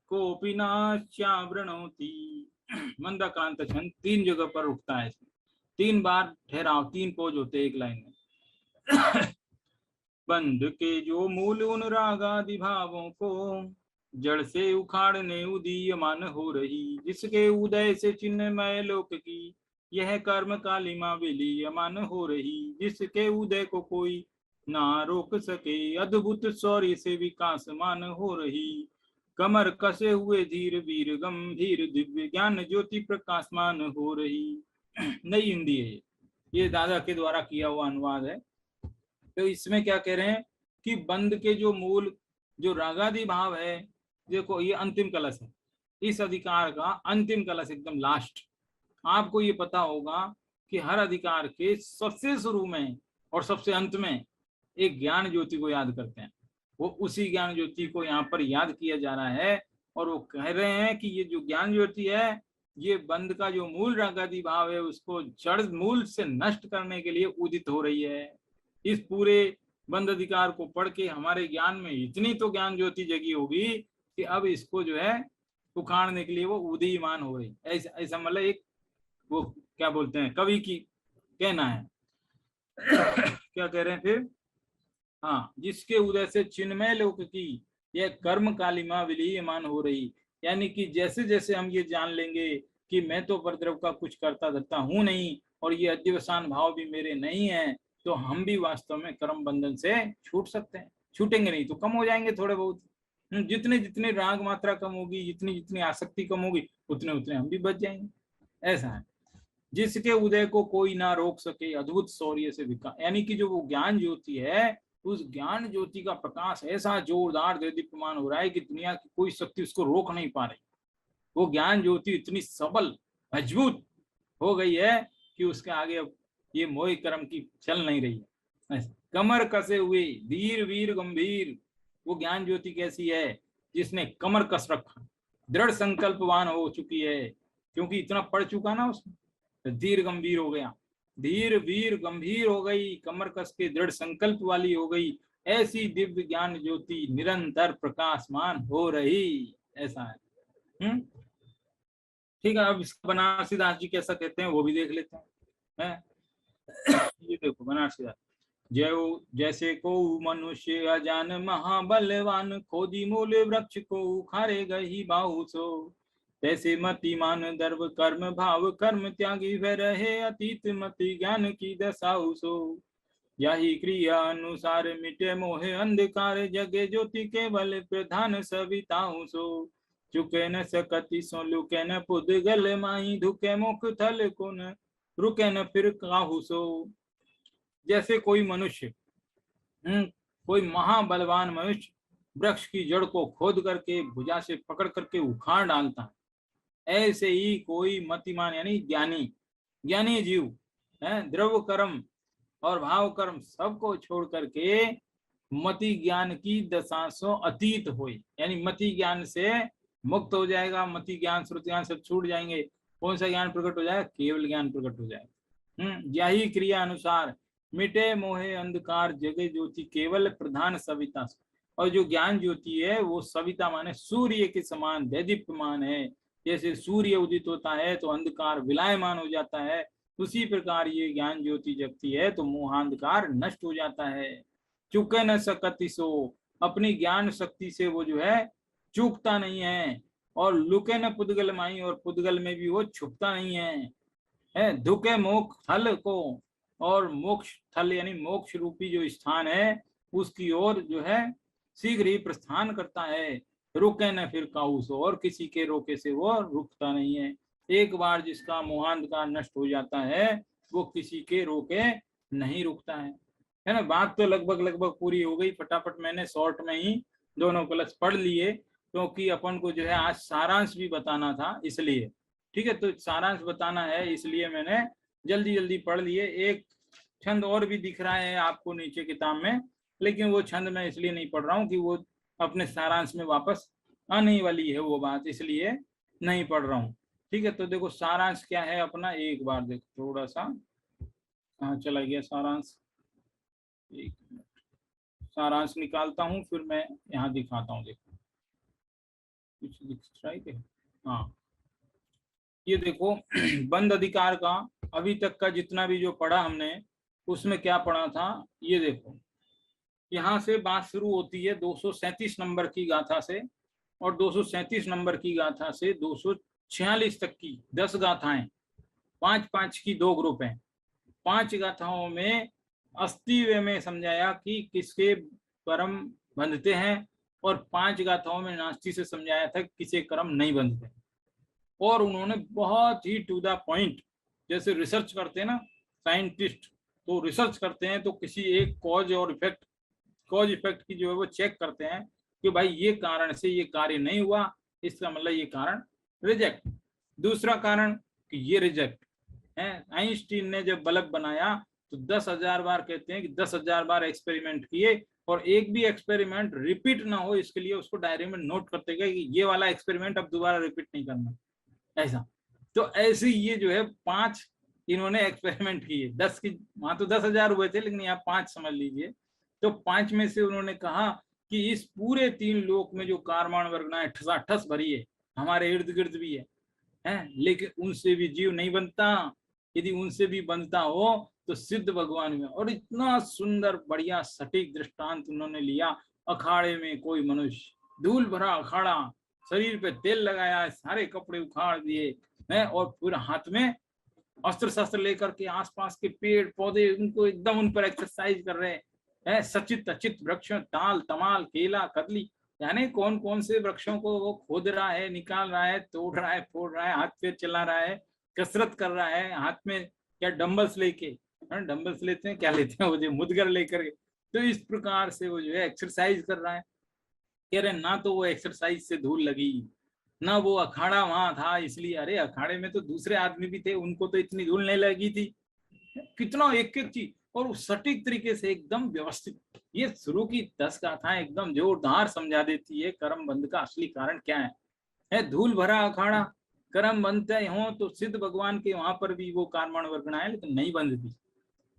कोऽपि नाश्यावृणोति। मंदाक्रांत छंद 3 जगह पर रुकता है, 3 बार ठहराव, 3 पोज होते एक लाइन में। बंध के जो मूल उन रागादि भावों को, जड़ से उखाड़ने उदीयमान हो रही, जिसके उदय से चिन्मय लोक की यह कर्म कालिमा विलीयमान हो रही, जिसके उदय को कोई ना रोक सके, अद्भुत शौर्य से विकासमान हो रही, कमर कसे हुए धीर वीर गंभीर दिव्य ज्ञान ज्योति प्रकाशमान हो रही। नई हिंदी है ये दादा के द्वारा किया हुआ अनुवाद है। तो इसमें क्या कह रहे हैं कि बंद के जो मूल जो रागादि भाव है, देखो ये अंतिम कलश है, इस अधिकार का अंतिम कलश एकदम लास्ट। आपको ये पता होगा कि हर अधिकार के सबसे शुरू में और सबसे अंत में एक ज्ञान ज्योति को याद करते हैं, वो उसी ज्ञान ज्योति को यहाँ पर याद किया जा रहा है। और वो कह रहे हैं कि ये जो ज्ञान ज्योति है, ये बंद का जो मूल रागादि भाव है उसको जड़ मूल से नष्ट करने के लिए उदित हो रही है। इस पूरे बंद अधिकार को पढ़ के हमारे ज्ञान में इतनी तो ज्ञान ज्योति जगी होगी कि अब इसको जो है उखाड़ने के लिए वो उदीयमान हो रही। ऐसा मतलब एक वो क्या बोलते हैं कवि की कहना है। क्या कह रहे हैं फिर, हाँ, जिसके उदय से चिन्मय लोक की यह कर्म कालिमा विलीयमान हो रही, यानी कि जैसे जैसे हम ये जान लेंगे कि मैं तो परद्रव का कुछ करता धरता हूं नहीं और ये अध्यवसान भाव भी मेरे नहीं है, तो हम भी वास्तव में कर्म बंधन से छूट सकते हैं। छूटेंगे नहीं तो कम हो जाएंगे थोड़े बहुत, जितने जितने राग मात्रा कम होगी, जितनी जितनी आसक्ति कम होगी, उतने उतने हम भी बच जाएंगे। ऐसा है, जिसके उदय को कोई ना रोक सके, अद्भुत शौर्य से विकास, यानी कि जो वो ज्ञान ज्योति है, उस ज्ञान ज्योति का प्रकाश ऐसा जोरदार दीप्यमान हो रहा है कि दुनिया की कोई शक्ति उसको रोक नहीं पा रही। वो ज्ञान ज्योति इतनी सबल मजबूत हो गई है कि उसके आगे अब ये मोह कर्म की चल नहीं रही है। कमर कसे हुए धीर वीर गंभीर, वो ज्ञान ज्योति कैसी है, जिसने कमर कस रखा, दृढ़ संकल्पवान हो चुकी है, क्योंकि इतना पढ़ चुका ना उसमें, तो धीर गंभीर हो गया, धीर वीर गंभीर हो गई, कमर कस के दृढ़ संकल्प वाली हो गई। ऐसी दिव्य ज्ञान ज्योति निरंतर प्रकाशमान हो रही। ऐसा है। ठीक है, अब इसका बनारसी दास जी कैसा कहते हैं वो भी देख लेते हैं। ये देखो बनारसी दास, जैसे को मनुष्य अजान महाबलवान, खोदी मूल वृक्ष को उखाड़े गही बाहु सो, तैसे मतिमान दर्व कर्म भाव कर्म त्यागी वह रहे अतीत मति ज्ञान की दशाहु सो, यही क्रिया अनुसार मिटे मोहे अंधकार, जगे ज्योति केवल प्रधान सविताहु सो, चुके न सकति सो लुके न पुद्गल माही, धुके मुख थल को न रुके न फिर काहू सो। जैसे कोई मनुष्य कोई महाबलवान मनुष्य वृक्ष की जड़ को खोद करके भुजा से पकड़ करके उखाड़ डालता है, ऐसे ही कोई मतिमान यानी ज्ञानी जीव है, द्रव्य कर्म और भाव कर्म सबको छोड़ करके मति ज्ञान की दशा सो अतीत होई, यानी मति ज्ञान से मुक्त हो जाएगा, मति ज्ञान श्रुति ज्ञान सब छूट जाएंगे। कौन सा ज्ञान प्रकट हो जाएगा? केवल ज्ञान प्रकट हो जाएगा। यही क्रिया अनुसार मिटे मोहे अंधकार जगे ज्योति केवल प्रधान सविता। और जो ज्ञान ज्योति है वो सविता माने सूर्य के समान दैदीप्यमान है। जैसे सूर्य उदित होता है तो अंधकार विलायमान हो जाता है, उसी प्रकार ये ज्ञान ज्योति जगती है तो मोहांधकार नष्ट हो जाता है। चुके न सकति सो, अपनी ज्ञान शक्ति से वो जो है चूकता नहीं है। और लुके न पुद्गल माई, और पुद्गल में भी वो छुपता नहीं है। धुके मोक्ष थल को, और मोक्ष थल यानी मोक्ष रूपी जो स्थान है उसकी ओर जो है शीघ्र ही प्रस्थान करता है। रुके न फिर काउस, और किसी के रोके से वो रुकता नहीं है। एक बार जिसका मोहांधकार नष्ट हो जाता है वो किसी के रोके नहीं रुकता है ना। बात तो लगभग पूरी हो गई। फटाफट मैंने शॉर्ट में ही दोनों कलश पढ़ लिए, क्योंकि अपन को जो है आज सारांश भी बताना था इसलिए। ठीक है, तो सारांश बताना है इसलिए मैंने जल्दी जल्दी पढ़ लिए। एक छंद और भी दिख रहा है आपको नीचे किताब में, लेकिन वो छंद मैं इसलिए नहीं पढ़ रहा हूँ कि वो अपने सारांश में वापस आने वाली है वो बात, इसलिए नहीं पढ़ रहा हूँ। ठीक है, तो देखो सारांश क्या है अपना, एक बार देखो थोड़ा सा कहाँ चला गया सारांश। एक मिनट, सारांश निकालता हूँ फिर मैं यहाँ दिखाता हूँ। देखो कुछ दिख रहा है क्या? हाँ, ये देखो बंद अधिकार का अभी तक का जितना भी जो पढ़ा हमने उसमें क्या पढ़ा था, ये देखो यहाँ से बात शुरू होती है 237 नंबर की गाथा से, और 237 नंबर की गाथा से 246 तक की 10 गाथाएं, 5-5 की 2 ग्रुप हैं। 5 गाथाओं में अस्तित्व में समझाया कि किसके कर्म बंधते हैं, और 5 गाथाओं में नास्ति से समझाया था किसे कर्म नहीं बंधते। और उन्होंने बहुत ही टू द पॉइंट, जैसे रिसर्च करते हैं ना साइंटिस्ट, तो रिसर्च करते हैं तो किसी एक कॉज और इफेक्ट, कॉज इफेक्ट की जो है वो चेक करते हैं कि भाई ये कारण से ये कार्य नहीं हुआ, इसका मतलब ये कारण रिजेक्ट। दूसरा कारण कि ये रिजेक्ट है। आइंस्टीन ने जब बल्ब बनाया तो 10,000 बार कहते हैं कि 10,000 बार एक्सपेरिमेंट किए, और एक भी एक्सपेरिमेंट रिपीट ना हो इसके लिए उसको डायरी में नोट करते गए कि ये वाला एक्सपेरिमेंट अब दोबारा रिपीट नहीं करना, ऐसा। तो ऐसे ये जो है 5 इन्होंने एक्सपेरिमेंट किए। 10 की वहां तो 10,000 हुए थे, लेकिन यहाँ 5 समझ लीजिए। तो 5 में से उन्होंने कहा कि इस पूरे 3 लोक में जो कारमान वर्गनाएं ठसाठस भरी है, हमारे इर्द गिर्द भी है, लेकिन उनसे भी जीव नहीं बनता। यदि उनसे भी बनता हो तो सिद्ध भगवान में। और इतना सुंदर बढ़िया सटीक दृष्टांत उन्होंने लिया। अखाड़े में कोई मनुष्य, धूल भरा अखाड़ा, शरीर पे तेल लगाया, सारे कपड़े उखाड़ दिए हैं, और पूरा हाथ में अस्त्र शस्त्र लेकर के आसपास के पेड़ पौधे उनको एकदम उन पर एक्सरसाइज कर रहे हैं। सचित अचित वृक्ष, ताल तमाल केला कदली, यानी कौन कौन से वृक्षों को वो खोद रहा है, निकाल रहा है, तोड़ रहा है, फोड़ रहा है, हाथ पे चला रहा है, कसरत कर रहा है। हाथ में क्या डंबल्स लेके, डंबल्स लेते हैं, क्या लेते हैं वो जो मुदगर लेकर के, तो इस प्रकार से वो जो है एक्सरसाइज कर रहा है। कह रहे ना तो वो एक्सरसाइज से धूल लगी, ना वो अखाड़ा वहां था इसलिए। अरे अखाड़े में तो दूसरे आदमी भी थे, उनको तो इतनी धूल नहीं लगी थी। कितना एक एक चीज, और सटीक तरीके से एकदम व्यवस्थित। ये शुरू की 10 गाथाएं एकदम जोरदार समझा देती है कर्म बंध का असली कारण क्या है। धूल भरा अखाड़ा, कर्म बंधते हो तो सिद्ध भगवान के वहां पर भी वो कारमाण वर्गना है, लेकिन नहीं बंधती।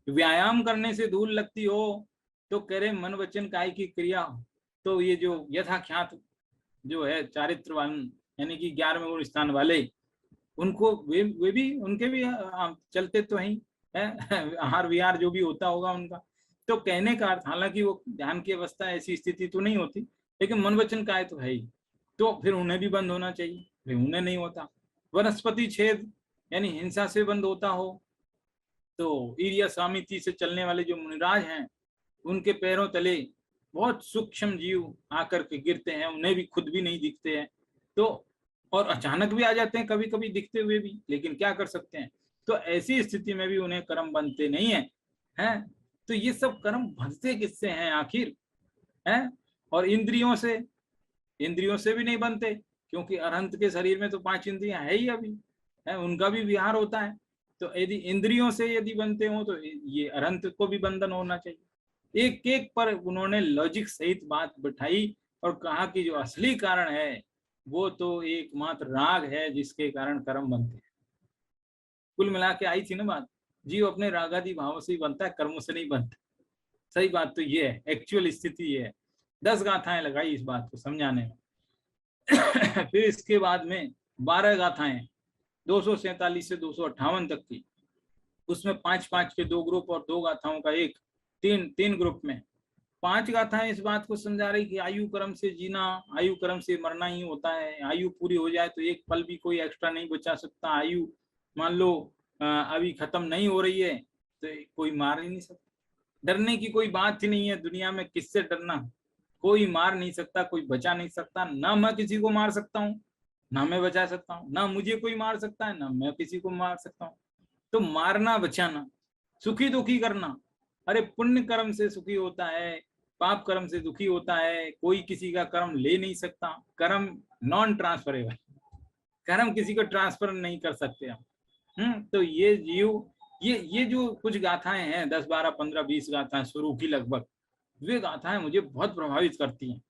व्यायाम करने से धूल लगती हो तो कह रहे मन वचन काय की क्रिया, तो ये जो यथाख्यात जो है चारित्रवान यानी कि 11वें गुण स्थान वाले, उनको वे भी उनके भी चलते तो ही है आहार विहार जो भी होता होगा उनका। तो कहने का अर्थ, हालांकि वो ध्यान की अवस्था ऐसी स्थिति तो नहीं होती, लेकिन मन वचन काय तो है ही, तो फिर उन्हें भी बंद होना चाहिए, फिर उन्हें नहीं होता। वनस्पति छेद यानी हिंसा से बंद होता हो तो ईर्या सामिति से चलने वाले जो मुनिराज हैं उनके पैरों तले बहुत सूक्ष्म जीव आकर के गिरते हैं, उन्हें भी खुद भी नहीं दिखते हैं, तो और अचानक भी आ जाते हैं कभी कभी दिखते हुए भी, लेकिन क्या कर सकते हैं। तो ऐसी स्थिति में भी उन्हें कर्म बनते नहीं है, हैं। तो ये सब कर्म बनते किससे हैं आखिर, हैं। और इंद्रियों से भी नहीं बनते, क्योंकि अरहंत के शरीर में तो 5 इंद्रियां है ही अभी, है, उनका भी विहार होता है। तो यदि इंद्रियों से यदि बनते हो तो ये अरंत को भी बंधन होना चाहिए। एक एक पर उन्होंने लॉजिक सहित बात बिठाई और कहा कि जो असली कारण है वो तो एकमात्र राग है जिसके कारण कर्म बनते हैं। कुल मिला के आई थी ना बात, जीव अपने रागादि भावों से ही बनता है, कर्मों से नहीं बनता। सही बात तो ये है, एक्चुअल स्थिति ये है। 10 गाथाएं लगाई इस बात को समझाने में। फिर इसके बाद में 12 गाथाएं 247 से 258 तक की, उसमें 5-5 के 2 ग्रुप और 2 गाथाओं का एक, तीन ग्रुप में 5 गाथाएं इस बात को समझा रही कि आयु कर्म से जीना, आयु कर्म से मरना ही होता है। आयु पूरी हो जाए तो एक पल भी कोई एक्स्ट्रा नहीं बचा सकता। आयु मान लो अभी खत्म नहीं हो रही है तो कोई मार ही नहीं सकता। डरने की कोई बात ही नहीं है दुनिया में, किससे डरना। कोई मार नहीं सकता, कोई बचा नहीं सकता। ना मैं किसी को मार सकता हूँ, ना मैं बचा सकता हूँ। ना मुझे कोई मार सकता है, ना मैं किसी को मार सकता हूँ। तो मारना बचाना, सुखी दुखी करना, अरे पुण्य कर्म से सुखी होता है, पाप कर्म से दुखी होता है। कोई किसी का कर्म ले नहीं सकता। कर्म नॉन ट्रांसफरेबल, कर्म किसी को ट्रांसफर नहीं कर सकते हम। तो ये जीव, ये जो कुछ गाथाएं हैं 10, 12, 15, 20 गाथाएं शुरू की लगभग, वे गाथाएं मुझे बहुत प्रभावित करती हैं।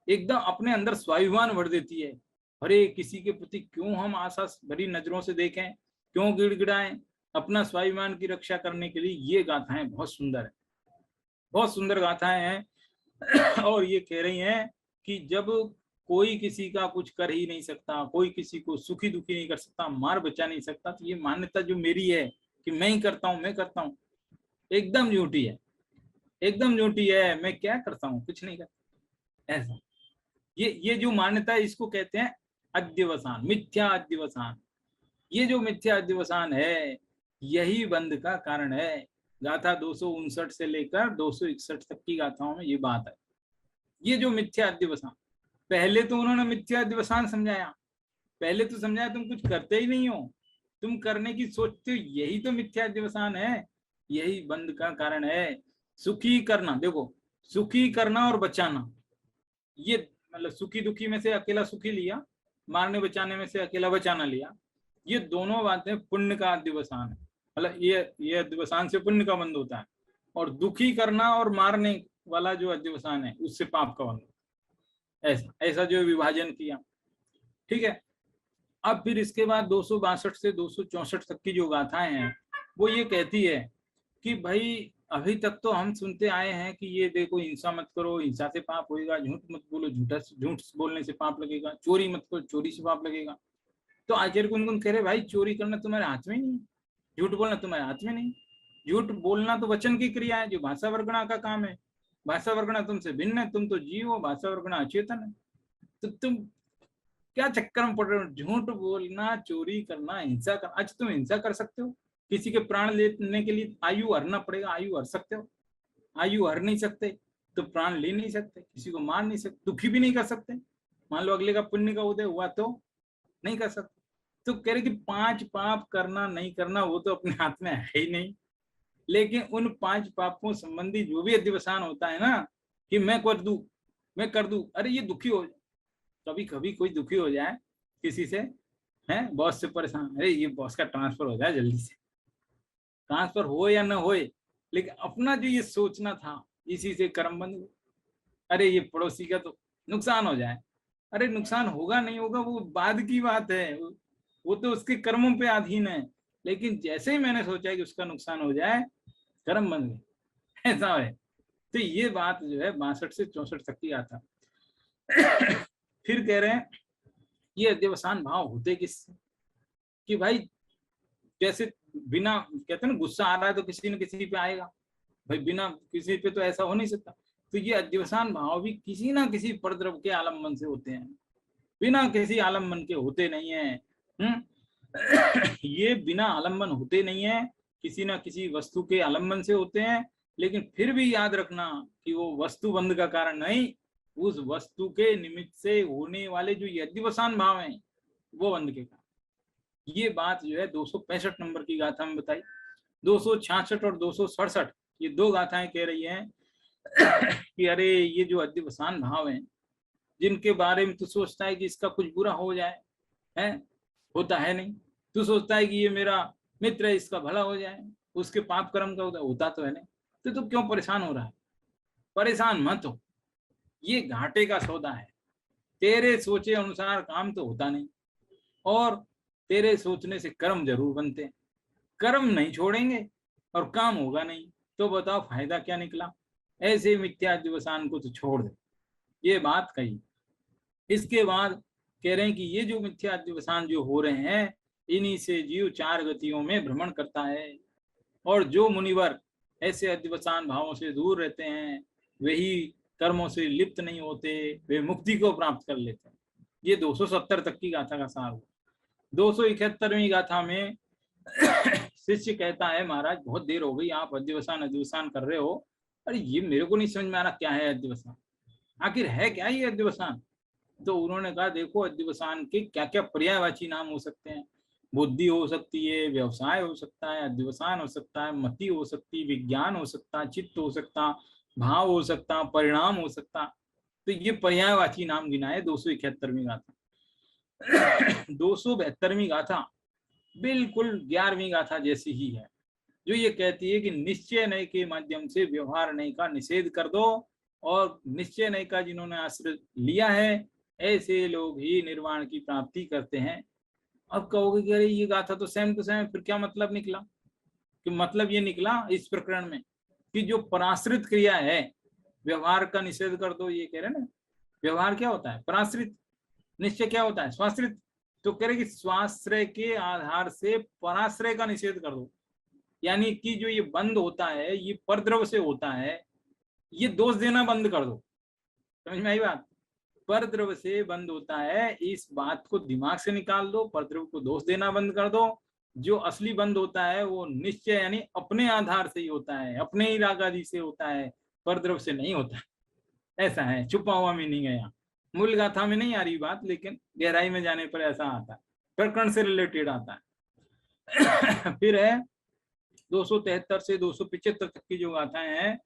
एकदम अपने अंदर स्वाभिमान भर देती है। अरे किसी के प्रति क्यों हम आशा भरी नजरों से देखें, क्यों गिड़गिड़ाएं। अपना स्वाभिमान की रक्षा करने के लिए ये गाथाएं बहुत सुंदर है, बहुत सुंदर गाथाएं हैं। और ये कह रही हैं कि जब कोई किसी का कुछ कर ही नहीं सकता, कोई किसी को सुखी दुखी नहीं कर सकता, मार बचा नहीं सकता, तो ये मान्यता जो मेरी है कि मैं ही करता हूँ, मैं करता हूँ, एकदम झूठी है, एकदम झूठी है। मैं क्या करता हूँ, कुछ नहीं करता। ऐसा ये जो मान्यता है इसको कहते हैं अध्यवसान, मिथ्या अध्यवसान। ये जो मिथ्या अध्यवसान है यही बंध का कारण है। गाथा 259 से लेकर 261 तक की गाथाओं में ये बात है। ये जो मिथ्या अध्यवसान, पहले तो उन्होंने मिथ्या अध्यवसान समझाया, पहले तो समझाया तुम कुछ करते ही नहीं हो, तुम करने की सोचते हो, यही तो मिथ्या अध्यवसान है, यही बंध का कारण है। सुखी करना, देखो सुखी करना और बचाना, ये मतलब सुखी दुखी में से अकेला सुखी लिया, मारने बचाने में से अकेला बचाना लिया, ये दोनों बातें पुण्य का अध्यवसान है। मतलब ये अध्यवसान से पुण्य का बंध होता है, और दुखी करना और मारने वाला जो अध्यवसान है उससे पाप का बंध होता है। ऐसा ऐसा जो विभाजन किया, ठीक है। अब फिर इसके बाद 262 से 264 तक की जो गाथाएं हैं वो ये कहती है कि भाई अभी तक तो हम सुनते आए हैं कि ये देखो हिंसा मत करो, हिंसा से पाप होएगा, झूठ मत बोलो, झूठ बोलने से पाप लगेगा, चोरी मत करो, चोरी से पाप लगेगा। तो आचार्य गुनगुन कह रहे भाई चोरी करना तुम्हारे हाथ में नहीं, झूठ बोलना तुम्हारे हाथ में नहीं। झूठ बोलना तो वचन की क्रिया है जो भाषा वर्गणा का काम है। भाषा वर्गणा तुमसे भिन्न है, तुम तो जीव हो, भाषा वर्गणा अचेतन है। तो तुम क्या चक्कर में पड़ रहे हो, झूठ बोलना, चोरी करना, हिंसा करना। अच्छा तुम हिंसा कर सकते हो, किसी के प्राण लेने के लिए आयु हरना पड़ेगा, आयु हर सकते हो? आयु हर नहीं सकते तो प्राण ले नहीं सकते, किसी को मार नहीं सकते, दुखी भी नहीं कर सकते। मान लो अगले का पुण्य का उदय हुआ तो नहीं कर सकते। तो कह रहे कि 5 पाप करना नहीं करना वो तो अपने हाथ में है ही नहीं, लेकिन उन 5 पापों संबंधी जो भी अध्यवसान होता है ना कि मैं कर दू, मैं कर दू, अरे ये दुखी हो, कभी कभी कोई दुखी हो जाए किसी से, है बॉस से परेशान, अरे ये बॉस का ट्रांसफर हो जाए जल्दी से, ट्रांसफर हो या ना होए, लेकिन अपना जो ये सोचना था इसी से कर्म बंध। अरे ये पड़ोसी का तो नुकसान हो जाए, अरे नुकसान होगा नहीं होगा वो बाद की बात है, वो तो उसके कर्मों पे अधीन है। लेकिन जैसे ही मैंने सोचा कि उसका नुकसान हो जाए, कर्म बन गए, ऐसा है। तो ये बात जो है 62 से 64 तक की आता। फिर कह रहे हैं ये अध्यवसान भाव होते किससे, कि भाई जैसे बिना, कहते हैं ना गुस्सा आ रहा है तो किसी न किसी पे आएगा, भाई बिना किसी पे तो ऐसा हो नहीं सकता। तो ये अध्यवसान भाव भी किसी ना किसी परद्रव के आलम्बन से होते हैं, बिना किसी आलम्बन के होते नहीं है। ये बिना आलम्बन होते नहीं है, किसी ना किसी वस्तु के आलम्बन से होते हैं। लेकिन फिर भी याद रखना कि वो वस्तु बंध का कारण नहीं, उस वस्तु के निमित्त से होने वाले जो ये अध्यवसान भाव हैं वो बंध के कारण। ये बात जो है 265 नंबर की गाथा में बताई। 266 और 267 ये 2 गाथाएं कह रही हैं कि अरे ये जो अध्यवसान भाव है जिनके बारे में तू सोचता है कि इसका कुछ बुरा हो जाए, है होता है नहीं। तू सोचता है कि ये मेरा मित्र है इसका भला हो जाए, उसके पाप कर्म का होता तो है नहीं, तो तू क्यों परेशान हो रहा है? परेशान मत हो, ये घाटे का सौदा है। तेरे सोचे अनुसार काम तो होता नहीं, और तेरे सोचने से कर्म जरूर बनते हैं। कर्म नहीं छोड़ेंगे और काम होगा नहीं, तो बताओ फायदा क्या निकला? ऐसे मिथ्या दिवसान को तो छोड़ दे, ये बात कही। इसके बाद कह रहे हैं कि ये जो मिथ्या दिवसान जो हो रहे हैं, इन्हीं से जीव 4 गतियों में भ्रमण करता है। और जो मुनिवर ऐसे अध्यवसान भावों से दूर रहते हैं, वही कर्मों से लिप्त नहीं होते, वे मुक्ति को प्राप्त कर लेते हैं। ये 270 तक की गाथा का सार हुआ। 271वीं गाथा में शिष्य कहता है, महाराज बहुत देर हो गई, आप अध्यवसान कर रहे हो। अरे ये मेरे को नहीं समझ में आ रहा, क्या है अध्यवसान, आखिर है क्या ये अध्यवसान? तो उन्होंने कहा, देखो अध्यवसान के क्या क्या पर्यायवाची नाम हो सकते हैं। बुद्धि हो सकती है, व्यवसाय हो सकता है, अध्यवसान हो सकता है, मति हो सकती, विज्ञान हो सकता, चित्त हो सकता, भाव हो सकता, परिणाम हो सकता। तो ये पर्यायवाची नाम गिनाए 271वीं गाथा। 272वीं गाथा बिल्कुल 11वीं गाथा जैसी ही है, जो ये कहती है कि निश्चय नय के माध्यम से व्यवहार नय का निषेध कर दो, और निश्चय नय का जिन्होंने आश्रय लिया है, ऐसे लोग ही निर्वाण की प्राप्ति करते हैं। अब कहोगे कि अरे ये गाथा तो सेम टू सेम, फिर क्या मतलब निकला? कि मतलब ये निकला इस प्रकरण में कि जो पराश्रित क्रिया है, व्यवहार का निषेध कर दो, ये कह रहे ना। व्यवहार क्या होता है? पराश्रित। निश्चय क्या होता है? स्वाश्रित। तो कह रहे कि स्वाश्रय के आधार से पराश्रय का निषेध कर दो, यानी कि जो ये बंद होता है, ये परद्रव से होता है, ये दोष देना बंद कर दो। समझ में आई बात? परद्रव से बंद होता है, इस बात को दिमाग से निकाल दो, परद्रव को दोष देना बंद कर दो। जो असली बंद होता है वो निश्चय यानी अपने आधार से ही होता है, अपने ही राग आदि से होता है, परद्रव से नहीं होता। ऐसा है, छुपा हुआ मीनिंग है यहाँ। मूल गाथा में नहीं आ रही बात, लेकिन गहराई में जाने पर ऐसा आता है, प्रकरण से रिलेटेड आता है। फिर है 273 से 275 तक की जो गाथाएं हैं,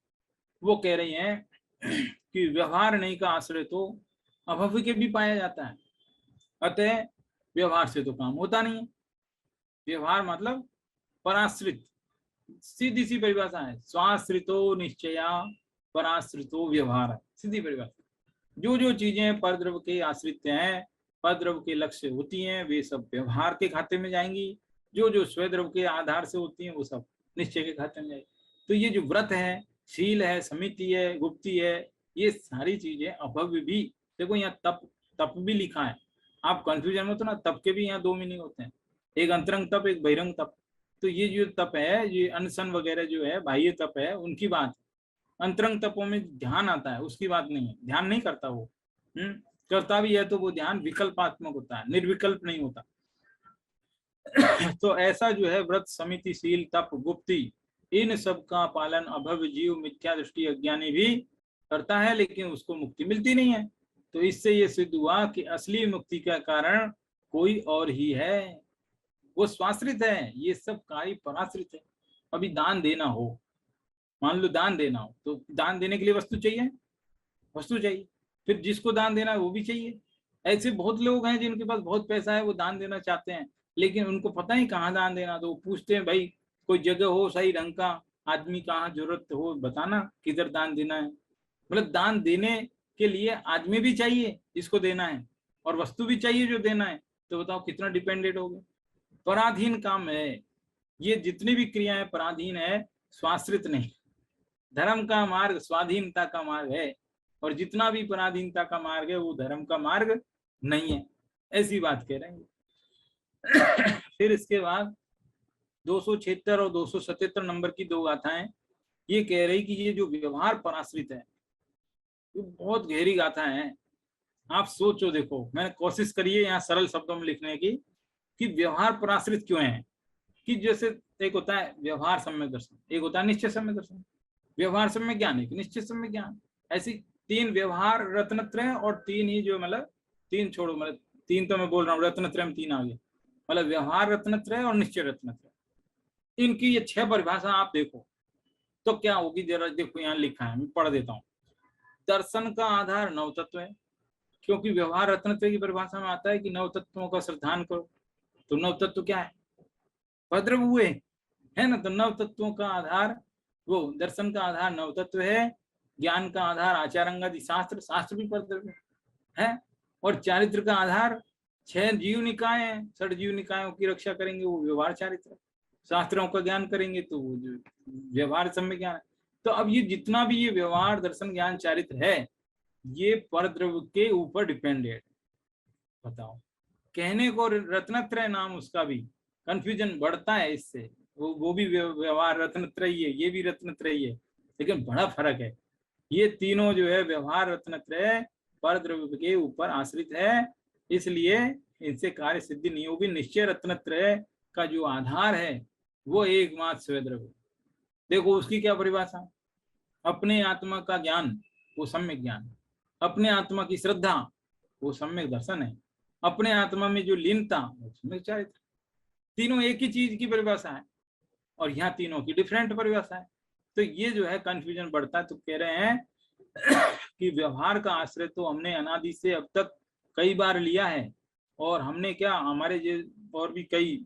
वो कह रही हैं कि व्यवहार नहीं का आश्रय तो अभव के भी पाया जाता है, अतः व्यवहार से तो काम होता नहीं है। व्यवहार मतलब पराश्रित, सीधी सी परिभाषा है, स्वाश्रितो निश्चया पराश्रितो व्यवहार, सीधी परिभाषा। जो जो चीजें परद्रव के आश्रित हैं, परद्रव के लक्ष्य होती हैं, वे सब व्यवहार के खाते में जाएंगी। जो जो स्वद्रव के आधार से होती हैं, वो सब निश्चय के खाते में जाएगी। तो ये जो व्रत है, शील है, समिति है, गुप्ति है, ये सारी चीजें अभव्य भी। देखो यहाँ तप, तप भी लिखा है, आप कंफ्यूजन मत हो ना। तप के भी यहाँ 2 मीनिंग होते हैं, एक अंतरंग तप, एक बहिरंग तप। तो ये जो तप है, ये अनशन वगैरह जो है, बाह्य तप है, उनकी बात। अंतरंग तपों में ध्यान आता है, उसकी बात नहीं है, ध्यान नहीं करता वो। करता भी है तो वो ध्यान विकल्पात्मक होता है, निर्विकल्प नहीं होता। तो ऐसा जो है व्रत, समिति, शील, तप, गुप्ति, इन सब का पालन अभव जीव मिथ्या दृष्टि अज्ञानी भी करता है, लेकिन उसको मुक्ति मिलती नहीं है। तो इससे ये सिद्ध हुआ कि असली मुक्ति का कारण कोई और ही है, वो स्वाश्रित है, ये सब कार्य पराश्रित है। अभी दान देना हो, मान लो दान देना हो, तो दान देने के लिए वस्तु चाहिए, वस्तु चाहिए, फिर जिसको दान देना है वो भी चाहिए। ऐसे बहुत लोग हैं जिनके पास बहुत पैसा है, वो दान देना चाहते हैं, लेकिन उनको पता नहीं कहाँ दान देना। तो वो पूछते हैं, भाई कोई जगह हो सही ढंग का, आदमी कहाँ जरूरत हो बताना, किधर दान देना है। मतलब दान देने के लिए आदमी भी चाहिए जिसको देना है, और वस्तु भी चाहिए जो देना है। तो बताओ कितना डिपेंडेंट हो गया, पराधीन काम है। ये जितनी भी क्रियाएं पराधीन है, स्वाश्रित नहीं। धर्म का मार्ग स्वाधीनता का मार्ग है, और जितना भी पराधीनता का मार्ग है वो धर्म का मार्ग नहीं है, ऐसी बात कह रहे हैं। फिर इसके बाद 276 और 277 नंबर की 2 गाथाएं, ये कह रही कि ये जो व्यवहार पराश्रित है, ये बहुत गहरी गाथा है। आप सोचो, देखो मैंने कोशिश करी है यहाँ सरल शब्दों में लिखने की कि व्यवहार पराश्रित क्यों है। कि जैसे एक होता है व्यवहार सम्यक दर्शन, एक होता है निश्चय सम्यक दर्शन। व्यवहार सम्यक ज्ञान, एक निश्चय सम्यक ज्ञान। ऐसी 3 व्यवहार रत्नत्रय, और 3 ही जो मतलब 3 छोड़ो, मतलब 3 तो मैं बोल रहा हूँ, रत्नत्रय में 3 आ गए। मतलब व्यवहार रत्नत्रय और निश्चय रत्नत्रय, इनकी ये 6 परिभाषा आप देखो तो क्या होगी, जरा देखो यहाँ लिखा है, मैं पढ़ देता हूँ। दर्शन का आधार 9 तत्व है, क्योंकि व्यवहार रत्नत्रय की परिभाषा में आता है कि 9 तत्वों का श्रद्धान करो। तो 9 तत्व क्या है? परद्रव्य हुए, है ना। तो नव तत्वों का आधार, वो दर्शन का आधार नव तत्व है, ज्ञान का आधार आचारंगादि शास्त्र, शास्त्र भी परद्रव्य है, और चारित्र का आधार 6 जीव निकाय हैं, 6 जीव निकायों की रक्षा करेंगे वो व्यवहार चारित्र, शास्त्रों का ज्ञान करेंगे तो वो जो व्यवहार सम्य ज्ञान है। तो अब ये जितना भी ये व्यवहार दर्शन ज्ञान चारित्र है, ये परद्रव्य के ऊपर डिपेंडेड। बताओ, कहने को रत्नत्रय नाम उसका भी, कंफ्यूजन बढ़ता है इससे, वो भी व्यवहार रत्नत्रय है, ये भी रत्नत्रय है, लेकिन बड़ा फर्क है। ये तीनों जो है व्यवहार रत्नत्रय परद्रव्य के ऊपर आश्रित है, इसलिए इनसे कार्य सिद्धि नहीं होगी। निश्चय रत्नत्रय का जो आधार है वो एकमात्र स्वद्रव्य। देखो उसकी क्या परिभाषा, अपने आत्मा का ज्ञान वो सम्यक ज्ञान, अपने आत्मा की श्रद्धा वो सम्यक दर्शन है, अपने आत्मा में जो लीनता वो सम्यक चारित्र। तीनों एक ही चीज की परिभाषा है और यहाँ तीनों की डिफरेंट परिभाषा है। तो ये जो है कंफ्यूजन बढ़ता है। तो कह रहे हैं कि व्यवहार का आश्रय तो हमने अनादि से अब तक कई बार लिया है, और हमने क्या, हमारे और भी कई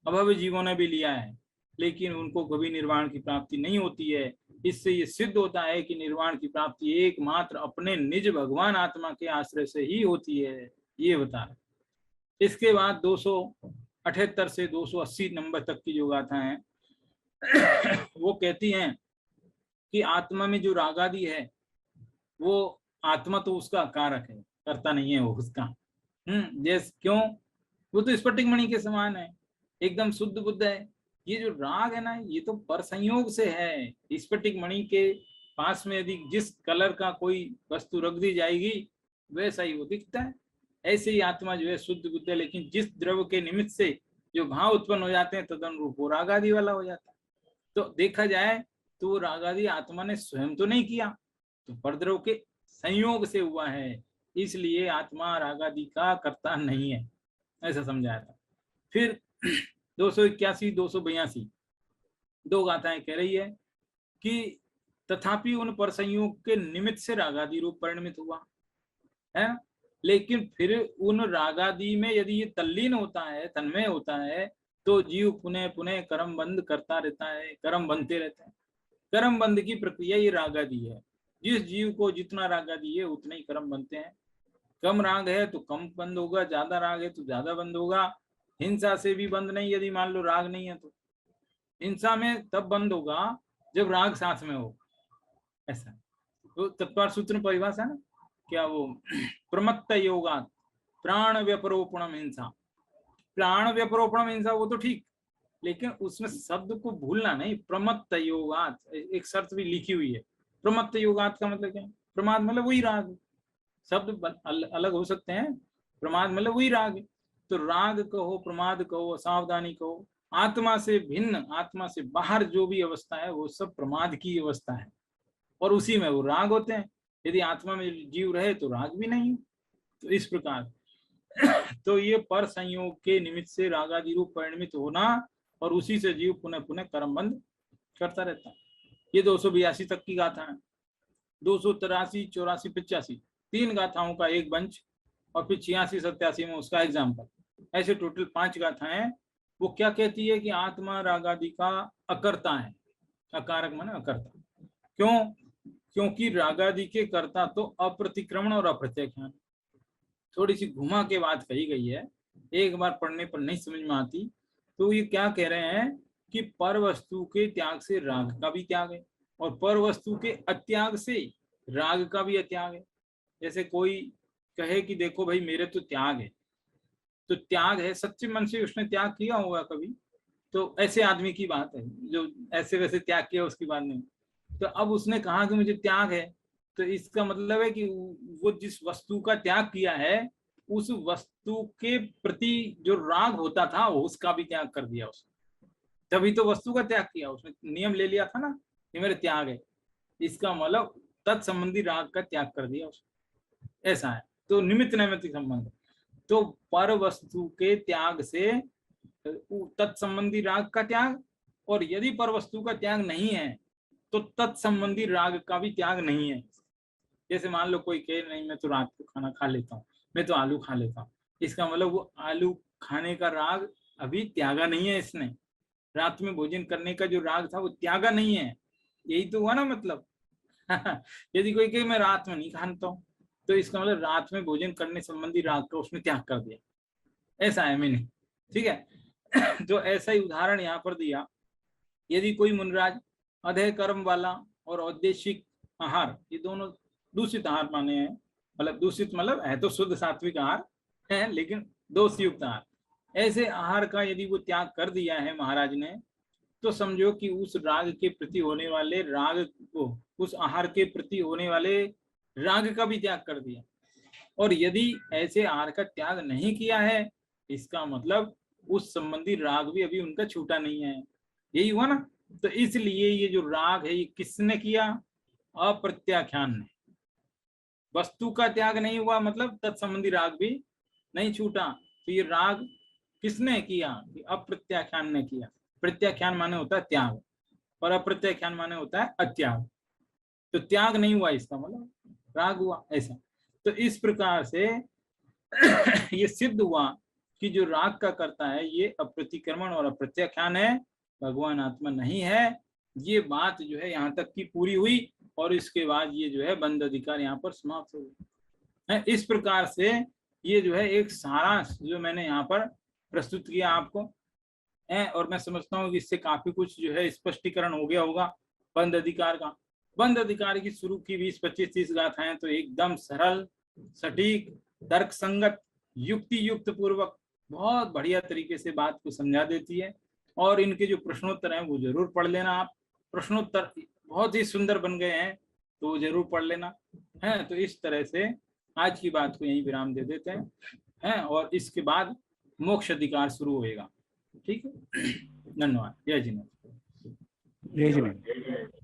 अभव जीवों ने भी लिया है, लेकिन उनको कभी निर्वाण की प्राप्ति नहीं होती है। इससे ये सिद्ध होता है कि निर्वाण की प्राप्ति एकमात्र अपने निज भगवान आत्मा के आश्रय से ही होती है, ये बता रहे। इसके बाद 278 से 280 नंबर तक की जो गाथा है वो कहती हैं कि आत्मा में जो रागादि है वो आत्मा तो उसका कारक है, करता नहीं है वो उसका। जैसे क्यों, वो तो स्फटिक मणि के समान है, एकदम शुद्ध बुद्ध है। ये जो राग है ना, ये तो पर संयोग से है। स्फटिक मणि के पास में यदि जिस कलर का कोई वस्तु रख दी जाएगी वैसा ही वो दिखता है। ऐसे ही आत्मा जो है शुद्ध बुद्ध है, लेकिन जिस द्रव्य के निमित्त से जो भाव उत्पन्न हो जाते हैं तदनुरूप वो रागादि वाला हो जाता है। तो देखा जाए तो रागादि आत्मा ने स्वयं तो नहीं किया, तो परद्रव्य के संयोग से हुआ है, इसलिए आत्मा रागादि का कर्ता नहीं है, ऐसा समझाया था। फिर 281 282 दो गाथाएं कह रही है कि तथापि उन पर संयोग के निमित्त से रागादि रूप परिणमित हुआ है, लेकिन फिर उन रागादि में यदि ये तल्लीन होता है, तन्मय होता है, तो जीव पुनः पुनः कर्म बंद करता रहता है, कर्म बनते रहते हैं। कर्म बंद की प्रक्रिया ये रागादि है। जिस जीव को जितना रागादि है उतने ही कर्म बनते हैं। कम राग है तो कम बंद होगा, ज्यादा राग है तो ज्यादा बंद होगा। हिंसा से भी बंद नहीं, यदि मान लो राग नहीं है तो हिंसा में तब बंद होगा जब राग साथ में हो, ऐसा। तो तत्पर सूत्र परिभाषा ना, क्या वो प्रमत्त योगा प्राण व्यपरोपणम हिंसा, प्राण व्यपरोपणम हिंसा वो तो ठीक, लेकिन उसमें शब्द को भूलना नहीं। प्रमत्त योगात एक शर्त भी लिखी हुई है। प्रमत्त योगात का मतलब क्या है, प्रमाद मतलब वही राग, शब्द अलग हो सकते हैं, प्रमाद मतलब वही राग है। तो राग कहो, प्रमाद कहो, सावधानी कहो, आत्मा से भिन्न, आत्मा से बाहर जो भी अवस्था है वो सब प्रमाद की अवस्था है, और उसी में वो राग होते हैं। यदि आत्मा में जीव रहे तो राग भी नहीं। तो इस प्रकार तो ये पर संयोग के निमित्त से रागादि रूप परिणमित होना, और उसी से जीव पुनः पुनः कर्म बंद करता रहता है। ये 282 तक की गाथा है। 283 84 85 तीन गाथाओं का एक बंच, और फिर 86 87 में उसका एग्जाम्पल, ऐसे टोटल 5 गाथाएं। वो क्या कहती है कि आत्मा रागादि का अकर्ता है, अकारक माने अकर्ता। क्यों, क्योंकि रागादि के कर्ता तो अप्रतिक्रमण और अप्रत्याख्यान। थोड़ी सी घुमा के बात कही गई है, एक बार पढ़ने पर नहीं समझ में आती। तो ये क्या कह रहे हैं कि पर वस्तु के त्याग से राग का भी त्याग है, और पर वस्तु के अत्याग से राग का भी अत्याग है। जैसे कोई कहे कि देखो भाई मेरे तो त्याग है, तो त्याग है, सच्चे मन से उसने त्याग किया होगा कभी, तो ऐसे आदमी की बात है जो ऐसे वैसे त्याग किया उसकी बात नहीं। तो अब उसने कहा कि मुझे त्याग है, तो इसका मतलब है कि वो जिस वस्तु का त्याग किया है उस वस्तु के प्रति जो राग होता था उसका भी त्याग कर दिया उसने, तभी तो वस्तु का त्याग किया उसने, नियम ले लिया था ना ये मेरे त्याग है, इसका मतलब तत्संबंधी राग का त्याग कर दिया उसने, ऐसा है। तो निमित्त नैमित्तिक संबंध, तो पर वस्तु के त्याग से तत्संबंधी राग का त्याग, और यदि पर वस्तु का त्याग नहीं है तो तत्संबंधी राग का भी त्याग नहीं है। जैसे मान लो कोई कहे नहीं मैं तो रात को खाना खा लेता हूँ, मैं तो आलू खा लेता हूँ, इसका मतलब वो आलू खाने का राग अभी त्यागा नहीं है इसने, रात में भोजन करने का जो राग था वो त्यागा नहीं है, यही तो हुआ ना मतलब। यदि कोई कहे मैं रात में नहीं खाता हूँ, तो इसका मतलब रात में भोजन करने संबंधी राग का उसने त्याग कर दिया, ऐसा है मीनिंग। ठीक है। तो ऐसा ही उदाहरण यहाँ पर दिया, यदि कोई मुनराज अधेय कर्म वाला और औद्देशिक आहार, ये दोनों दूषित आहार माने हैं, मतलब दूषित मतलब है तो शुद्ध सात्विक आहार है, लेकिन दोष युक्त आहार, ऐसे आहार का यदि वो त्याग कर दिया है महाराज ने, तो समझो कि उस राग के प्रति होने वाले राग को, उस आहार के प्रति होने वाले राग का भी त्याग कर दिया। और यदि ऐसे आहार का त्याग नहीं किया है, इसका मतलब उस संबंधी राग भी अभी उनका छूटा नहीं है, यही हुआ ना। तो इसलिए ये जो राग है ये किसने किया? अप्रत्याख्यान ने। वस्तु का त्याग नहीं हुआ मतलब तत्संबंधी राग भी नहीं छूटा, तो ये राग किसने किया? अप्रत्याख्यान ने किया। प्रत्याख्यान माने होता है त्याग, और अप्रत्याख्यान माने होता है अत्याग। तो त्याग नहीं हुआ इसका मतलब राग हुआ, ऐसा। तो इस प्रकार से ये सिद्ध हुआ कि जो राग का करता है ये अप्रतिक्रमण और अप्रत्याख्यान है, भगवान आत्मा नहीं है। ये बात जो है यहाँ तक की पूरी हुई, और इसके बाद ये जो है बंद अधिकार यहाँ पर समाप्त हो गया। इस प्रकार से ये जो है एक सारांश जो मैंने यहाँ पर प्रस्तुत किया आपको है, और मैं समझता हूँ कि इससे काफी कुछ जो है स्पष्टीकरण हो गया होगा बंद अधिकार का। बंद अधिकार की शुरू की 20, 25, 30 गाथाएं तो एकदम सरल, सटीक, तर्क संगत, युक्ति युक्त पूर्वक बहुत बढ़िया तरीके से बात को समझा देती है। और इनके जो प्रश्नोत्तर हैं वो जरूर पढ़ लेना आप, प्रश्नोत्तर बहुत ही सुंदर बन गए हैं, तो वो जरूर पढ़ लेना है। तो इस तरह से आज की बात को यहीं विराम दे देते हैं, और इसके बाद मोक्ष अधिकार शुरू होएगा। ठीक है, धन्यवाद। जय जिनेन्द्र। जय जिनेन्द्र।